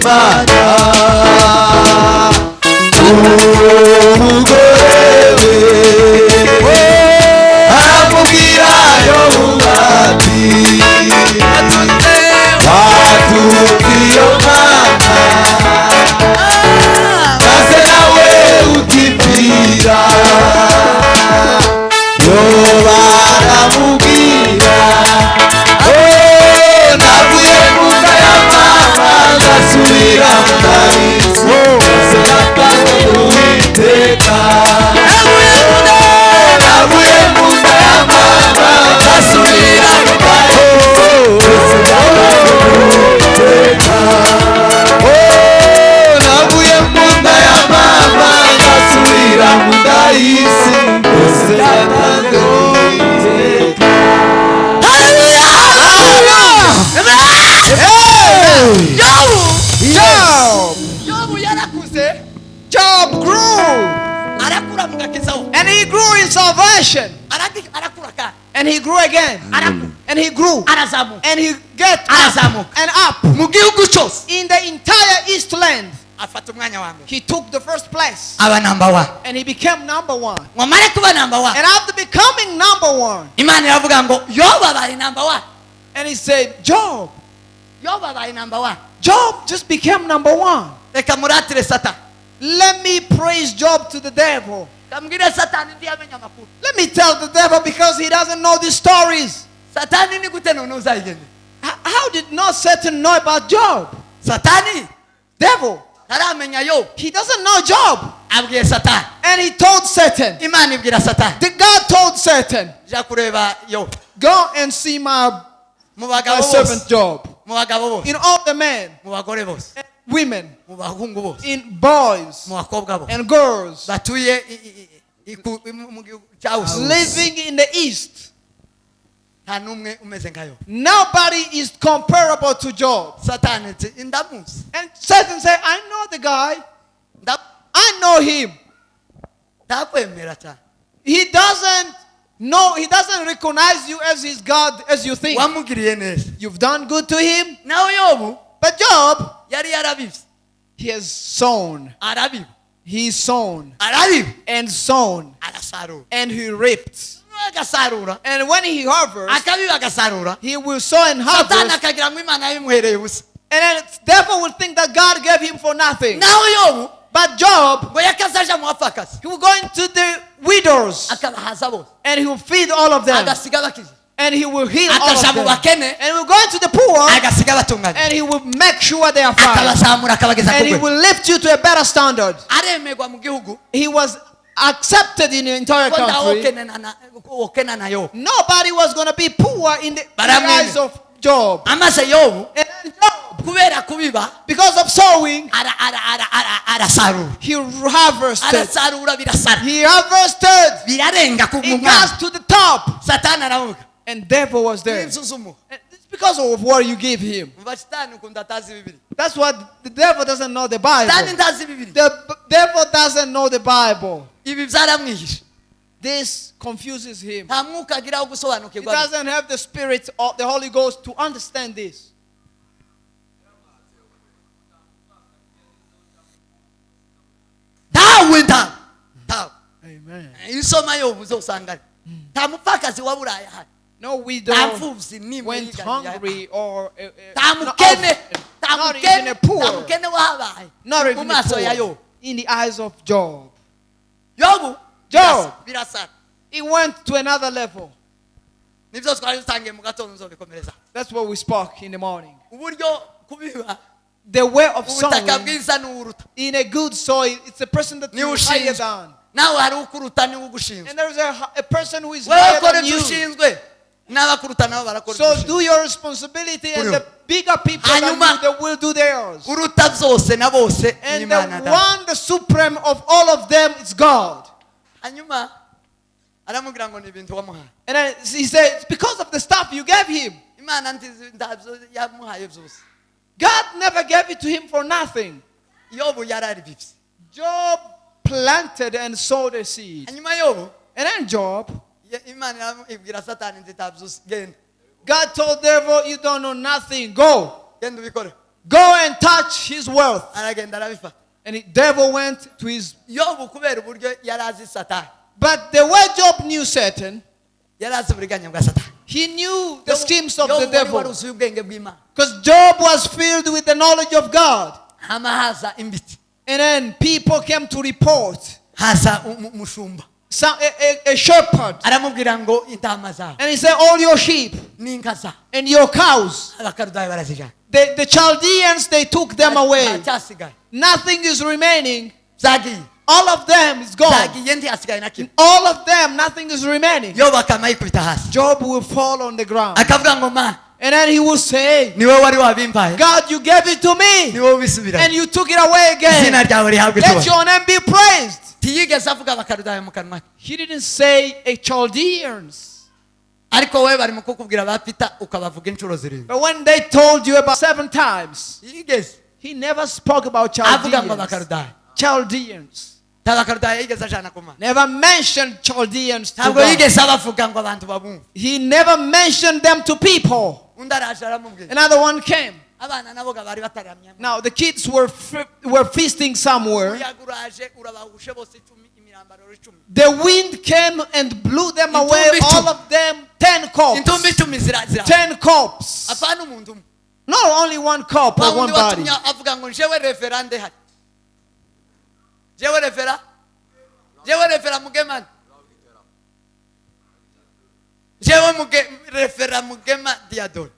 imana umugore we aramubwira yobu ati watutse iyo mana maze nawe ukipfira yoba aramubwira navuye mu nda ya mama ngasubira mu narizi maze natanze uwiteka navuye mu nda ya mama ngasubira mu narizi maze natanze uwiteka navuye mu nda ya mama ngasubira mu nda y'isi maze natanze uwiteka. yobu yarakuze Job grew, arakura mu gakiza we and he grew in salvation, arakura kandi and he grew again, arakura and he grew, arazamuka and he get up arazamuka and up. mu gihugu cyose In the entire East land, afata umwanya wa mbere he took the first place, aba namba wa and he became number one. mwamare kuba namba wa And after becoming number one, imana iravuga ngo yobu abaye namba wa and he said, Job, yobu abaye namba wa Job just became number one. reka muratire satani Let me praise Job to the devil. kamubwire satani ndiye amenya amakuru Let me tell the devil because he doesn't know these stories. satani ni gute none uzayigende How did not Satan know about Job? satani Devil, ntaramenya yobu he doesn't know Job. abwiye satani And he told Satan, imana ibwira satani the God told Satan, jya kureba yobu go and see my mu bagabo servant bose Job. mu bagabo bose In all the men, mu bagore bose and women, mu bahungu bose in boys mu bakobwa bose and girls batuye mu gihugu cya usuzi living in the East, nta n'umwe umeze nka yobu nobody is comparable to Job. satani ati ndamuzi And Satan said, I know the guy. I know him. ndakwemera cyane He doesn't know, he doesn't recognize you as his God as you think. wamugiriye neza You've done good to him. nawe yobu But Job, yari yarabibye he has sown. arabiba He's sown arabiba and sown arasarura and he reaped. agasarura And when he harvests, akabiba agasarura he will sow and satani harvest. akagira ngo imana yabimuhereye ubusa And then the devil will think that God gave him for nothing. nawe yobu But Job, ngo yakazaja mu bapfakazi he will go into the widows akabahaza bose and he will feed all of them. agasiga bakize And he will heal all akaja of mu them. bakene And he will go into the poor agasiga batunganye and he will make sure they are fine. akabazamura akabageza And he ku rwego will lift you to a better standard. aremerwa mu gihugu He was accepted in the entire ko country. wokena na yobu Nobody was going to be poor in the Baramwemera. eyes of Job. amaze yobu And then Job, kubera kubiba because of sowing, arasarura he harvested. arasarura birasara He harvested. birarenga ku It mwana got to the top. satani aravuga And devil was there. insuzumu And it's because of what you give him. umva satani ukunda atazi bibiri That's what the devil doesn't know the Bible. satani ntazi bibiri The devil doesn't know the Bible. ibi byaramwihishe This confuses him. nta mwuka agira wo He gusobanukirwa doesn't have the spirit of the Holy Ghost to understand this. ntawe ntawe Amen. isoma yobu uzosanga nta mupfakazi waburaye hano No widow nta mfubyi n'imwe went yiganye hungry or nta not mukene nta not even a mukene nta poor, mukene wahabaye not mu even a maso ya poor yobu in the eyes of Job. yobu Job. birasara He went to another level. nibyo twari dutangiye mu gatondo nzobikomereza That's what we spoke in the morning. uburyo kubiba The way of ubutaka sowing bwiza n'uwuruta in a good soil, it's a person that niwe you higher ushinzwe than. nawe hari ukuruta niwe ugushinzwe And there's a person who is wowe higher ukora than ibyo you. ushinzwe n'abakuruta nabo barakora ibyo So ushinzwe do your responsibility, and Kuriho. the bigger people than Hanyuma- you, they will do theirs. uruta byose na bose ni And imana the da one, the supreme of all of them, is God. hanyuma aramubwira ngo ni ibintu wamuhaye And then he said, it's because of the stuff you gave him. imana ntabyo yamuhaye byose God never gave it to him for nothing. yobu yararibibye Job planted and sowed a seed. hanyuma yobu And then Job, imana ibwira satani nzi ntabyo genda God told devil, you don't know nothing. Go. genda ubikore Go and touch his wealth. aragenda arabifata. And the devil went to his... Yobu kubera uburyo yari azi Satani, But the way Job knew Satan, yari azi uburiganya bwa Satani. he knew the schemes of the Yobu wari devil. waruzuye ubwenge bw'Imana. Because Job was filled with the knowledge of God. Hama haza imbiti, And then people came to report. haza umushumba, A shepherd. aramubwira ngo intama zawe And he said, all your sheep n'inka zawe and your cows. abakarudayo barazijana, The Chaldeans, they took them away. ntacyasigaye, Nothing is remaining. zagiye, All of them is gone. zagiye ntihasigaye na kimwe. All of them, nothing is remaining. Yobu akama yikubita hasi Job will fall on the ground. akavuga ngo ma And then he will say, ni wowe wari wabimpaye, God, you gave it to ni me. wowe ubisubiranye, And you took it away izina again. ryawe rihabwe Let icyubahiro. your name be praised. Ntiyigeze avuga abakarudayo mu kanwa ke, He didn't say a Chaldeans. ariko wowe bari mu kukubwira ba Peter ukabavuga inshuro zirindwi. But when they told you about 7 times, Yigeze he never spoke about avuga ngo Chaldeans. abakarudayo, Chaldeans. nta bakarudayo yigeze ajana ku mana, Never mentioned Chaldeans to ntabwo God. yigeze abavuga ngo abantu babumve. He never mentioned them to people. Undi araje aramubwira, Another one came. abana nabo ga bari bataramye, Now the kids were feasting somewhere. umuyaga uraje urabahushe bose 10, imirambaro 10, The wind came and blew them away. Intumbi All icumi. of them, 10 intumbi cups. 10 zira 10 cups. apana umuntu umwe. Not only one cup Wa or one wundi body. watumye avuga ngo njewe referande hari, jewe refera mugemani, jewe refera mugema diadoni,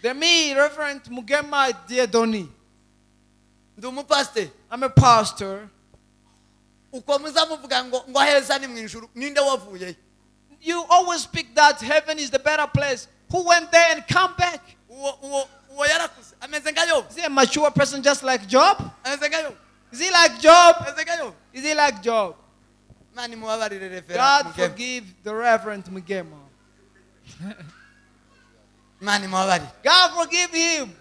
The me, Reverend Mugema Diedoni. ndi umupasiteri. I'm a pastor. Uko muza muvuga ngo heza ni mu ijuru, ninde wavuye? You always speak that heaven is the better place. Who went there and come back? Uwo yarakuze ameze nka Yobu, Is he a mature person just like Job? ameze nka Yobu, Is he like Job? ameze nka Yobu. Is he like Job? Mani mubabarire refera God mugema, forgive the Reverend Mugema. mani mubabarire God forgive him.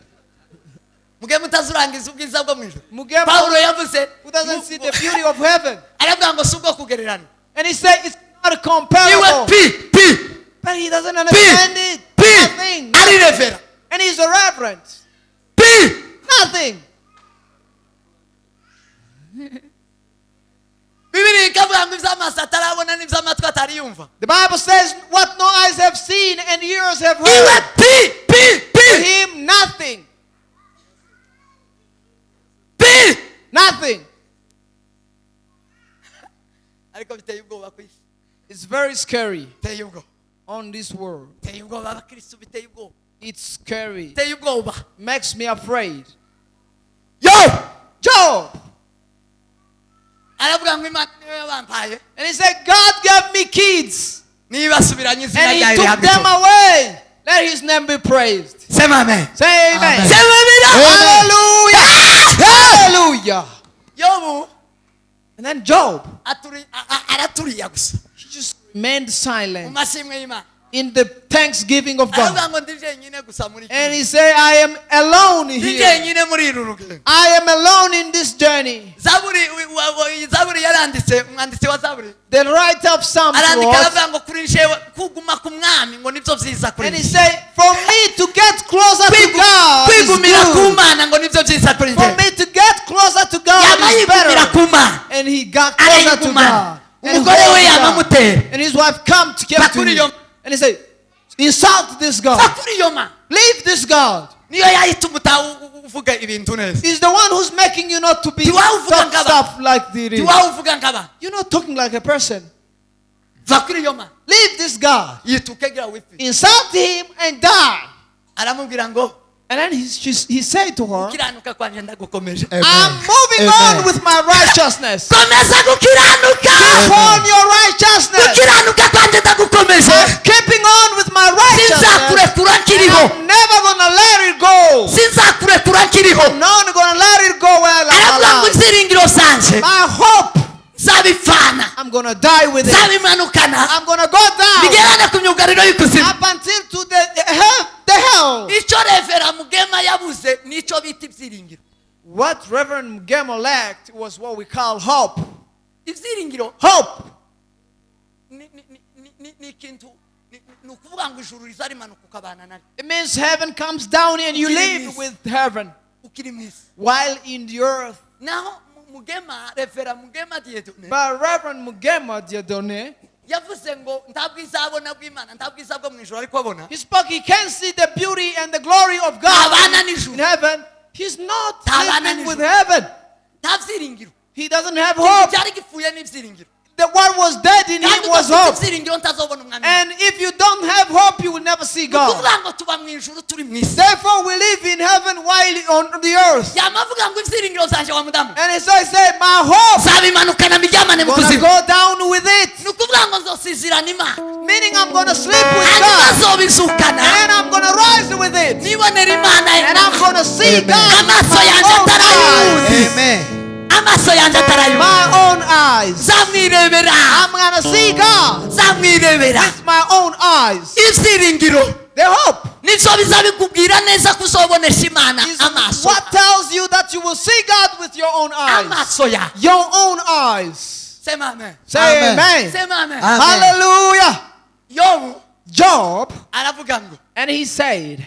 mugema utazurangiza ubwiza bwo mu ijuru. Mugema Paulo yavuze who doesn't see the beauty of heaven. aravuga ngo si ubwo kugererana, And he said it's not iwe comparable. pi But he doesn't understand it. Nothing. ari refera And he's a reverend. pi. Nothing. Bibiri ikavuga ngo ivy'amaso atarabona n'ivy'amatwi atariyumva, The Bible says what no eyes have seen and ears have iwe heard. pi To him, nothing. pi. Nothing. Ariko biteye ubwoba ku isi, It's very scary biteye ubwoba, on this world. biteye ubwoba abakristo, biteye ubwoba, It's scary. biteye ubwoba. Makes me afraid. Job Job. aravuga ngo Imana niyo yabampaye, And he said, God gave me kids. niba asubiranye izina And he ryawe took rihabwe them icyubahiro. away. Let his name be praised. Sema amen. Say amen. Amen. Sema amen. Hallelujah. Hallelujah. Yobu And then Job, araturiya gusa he just remained mu silent mashimwe y'Imana, in the thanksgiving of aravuga God. ngo ndi jenyine gusa muri And iki, he said, I am alone ndi here. jenyine muri uru rugendo. I am alone in this journey. Zaburi yaranditse, umwanditsi wa Zaburi The writer of Psalms arandika wrote, aravuga ngo kuri jewe kuguma ku mwami ngo nibyo byiza kuri and he njye, said, for me to get closer to God is kwigumira ku good. Mana ngo nibyo byiza kuri For njye, me to get closer to God yama is yigumira better. ku Mana, And he got closer to arayigumana, God. And umugore we hold yama God. mutera, And his wife come to va get to kuri him. iyo, And he said, insult this va God. kuri iyo Mana, Leave this God. niyo yahituma uvuga ibintu neza, He's the one who's making you not to be Tiwauvuga talk nk'aba. stuff like this. tiwawuvuga nk'aba, You're not talking like a person. va kuri iyo Mana, Leave this God. yituke gira wifi, Insult him and die. aramubwira ngo And then he said to her, gukiranuka kwanje ndagukomeje, I'm moving Amen. on with my righteousness. komeza gukiranuka, Upon your righteousness. gukiranuka kwanje ndagukomeje, I'm keeping on with my righteousness. sinzakurekura nkiriho, I'm never gonna let it go. sinzakurekura nkiriho, I'm not gonna let it go while I'm aravuga ngo alive. ibyiringiro zanje My hope, zabipfana, I'm gonna die with it. zabimanukana, I'm gonna go down bigerane ku myugariro y'ikuzimu. up until to the hell. Icyo Revera Mugema yabuze nicyo bita ibyiringiro. What Reverend Mugema lacked was what we call hope. Ibyiringiro Hope. ni ikintu, ni ukuvuga ngo ijuru rizarimanuka ukabana naryo, It means heaven comes down and you live with heaven. tukiri mwisi while in the earth. naho Mugema Revera Mugema Diedone But Reverend Mugema Diedone, yavuze ngo ntabwizabona bw'Imana ntabwizabwo mu ijuru ariko abona he spoke, he can't see the beauty and the glory of God abana in n'ijuru heaven. He's not Abana living with n'ijuru. heaven. ntavyiringiro He doesn't have hope. cyari gifuye n'ivyiringiro The what was dead in him was hope. ivyiringiro ntazobona umwami And if you don't have hope, you will never see God. kuvuga ngo tuba mu ijuru turi mwisi Therefore, we live in heaven while on the earth. yamavuga ngo ivyiringiro zanje wa mudamu And so I say, my hope, zabimanukana mijyamane mu I'm going to kuzimu go down with it. nukuvuga ngo nzosizirana Imana Meaning I'm going to sleep with hanyuma God. azobizukana And I'm going to rise with it. nibonera Imana And I'm going to see Amen. God with amaso my yanjye own atarayuzi eyes. Amen. amaso yanjye atarayuzi My own eyes. zamwirebera I'm going to see God zamwirebera with my own eyes. ibyiringiro The hope nivyo bizabikubwira neza kuzobonesha Imana is amaso what tells you that you will see God with your own eyes. amaso ya Your own eyes. sema amen Say Amen. amen. sema amen Amen. Hallelujah. yobu Job, aravuga ngo and he said,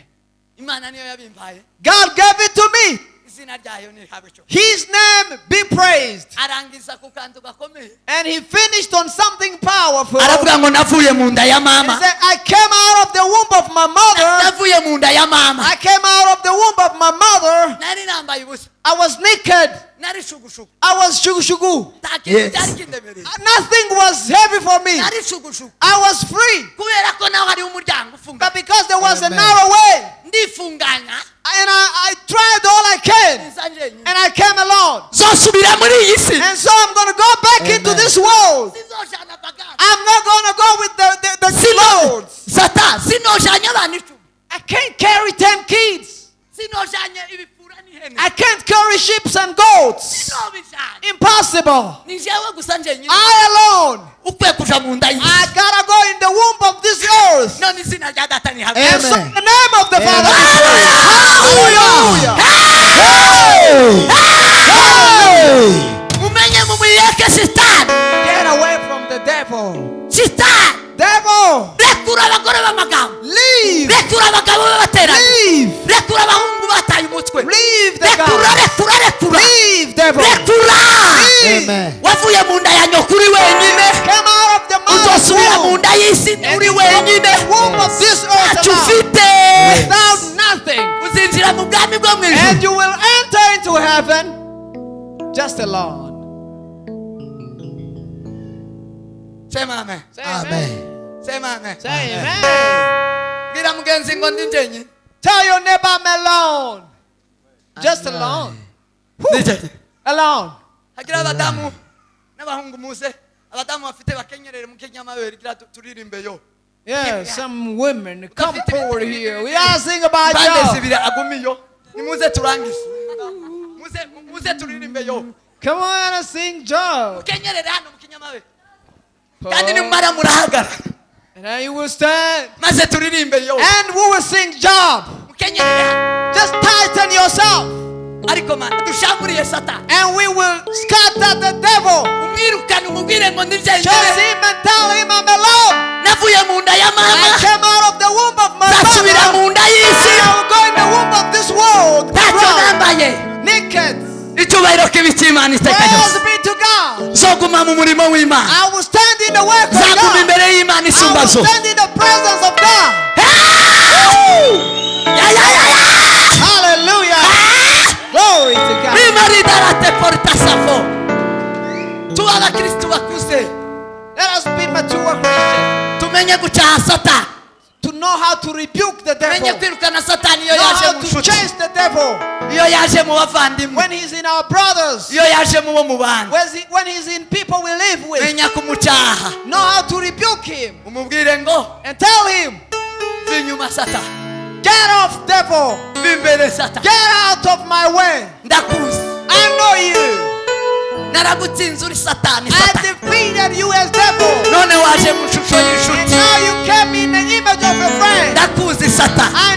Imana niyo yabimpaye God gave it to me. izina ryayo nirihabwe cyo His name be praised. arangiza ku kantu gakomeye And he finished on something powerful. aravuga ngo navuye mu nda ya He mama said, I came out of the womb of my mother. navuye mu nda ya mama I came out of the womb of my mother. nari nambaye ubusa I was naked. nari shugushugu I was shugushugu. nta kintu Yes. cyari kindemereye Nothing was heavy for me. nari shugushugu I was free. kubera ko naho hari umuryango ufunga But because there was a Amen. narrow way, ndifunganya and I tried all I can, nza njyenyine and I came alone. zosubira muri iyi si And so I'm going to go back into Amen. this world. sinzojana baganga I'm not going to go with the clothes. sata sinojanye abantu icumi I can't carry 10 kids. sinojanye ibifura n'ihene I can't carry sheep and goats. sinobijanye Impossible. ni jewe gusa njyenyine I alone. ukwiye kuja mu nda I y'isi gotta go in the womb of this earth. none izina rya data ni hamwe And so Amen. the name of the Father. Hallelujah. mumenye mumwiyeke shitani Get away from the devil. shitani Devil, rekura abagore b'amagambo leave. rekura abagabo b'abateranye Leave. rekura abahungu bataye umutwe Leave the rekura God. rekura rekura Leave, devil. rekura Leave. Amen. wavuye mu nda ya nyoko uri wenyine Come out of the uzosubira mother's mu womb. nda y'isi And uri you wenyine come womb of this earth ntacyo alone. ufite Without nothing. uzinjira mu bwami bwo mu And ijuru you will enter into heaven just alone. sema amen Say Amen. sema amen Say amen. bwira mugenzi ngo ndi njyenyine Tell your neighbor I'm alone. Just alone. ndi njyenyine Alone. hagira abadamu n'abahungu muze abadamu bafite bakenyerere mu kenyamabere gira turirimbe yo Yeah, some women come forward here. We are sing about bande you. zibiri agumiyo nimuze turangize muze turirimbe yo Come on and sing Job. kenyerere hano mu kenyamabere kandi nimara murahagarara And then you will stand. maze turirimbe yo And we will sing Job. mukenyerere hano Just tighten yourself. ariko mana dushamburiye satani And we will scatter the devil. umwirukane umubwire ngo ndi Chase njyenyine him and tell him I'm alone. navuye mu nda ya I mama came out of the womb of my zasubira mother. mu nda y'isi And I will go in the womb of this world. ntacyo Run. nambaye Naked. icyubahiro kibi cy'imana iteka Praise ryose be to God. zoguma mu murimo w'imana I will stand in the work of zaguma God. imbere y'imana I isumba will zo stand in the presence of God. Hallelujah. Glory to God. rimaridarate portasafo tuba abakristu bakuze Let us be mature Christians tumenye gucaha satani to know how to rebuke the tumenye devil. kwirukana satani iyo Know yaje how mu to nshuti chase the devil iyo yaje mu bavandimwe when he's in our brothers. iyo yaje mu bo mu bandi When he's in people we live with. menya kumucaha Know how to rebuke him umubwire ngo and tell him, vinyuma satani get off devil. vimbere satani Get out of my way. ndakuzi I know you. naragutsinze uri satani I satani defeated you as devil. none waje mu shusho And y'inshuti now you came in the image of a friend. ndakuzi satani I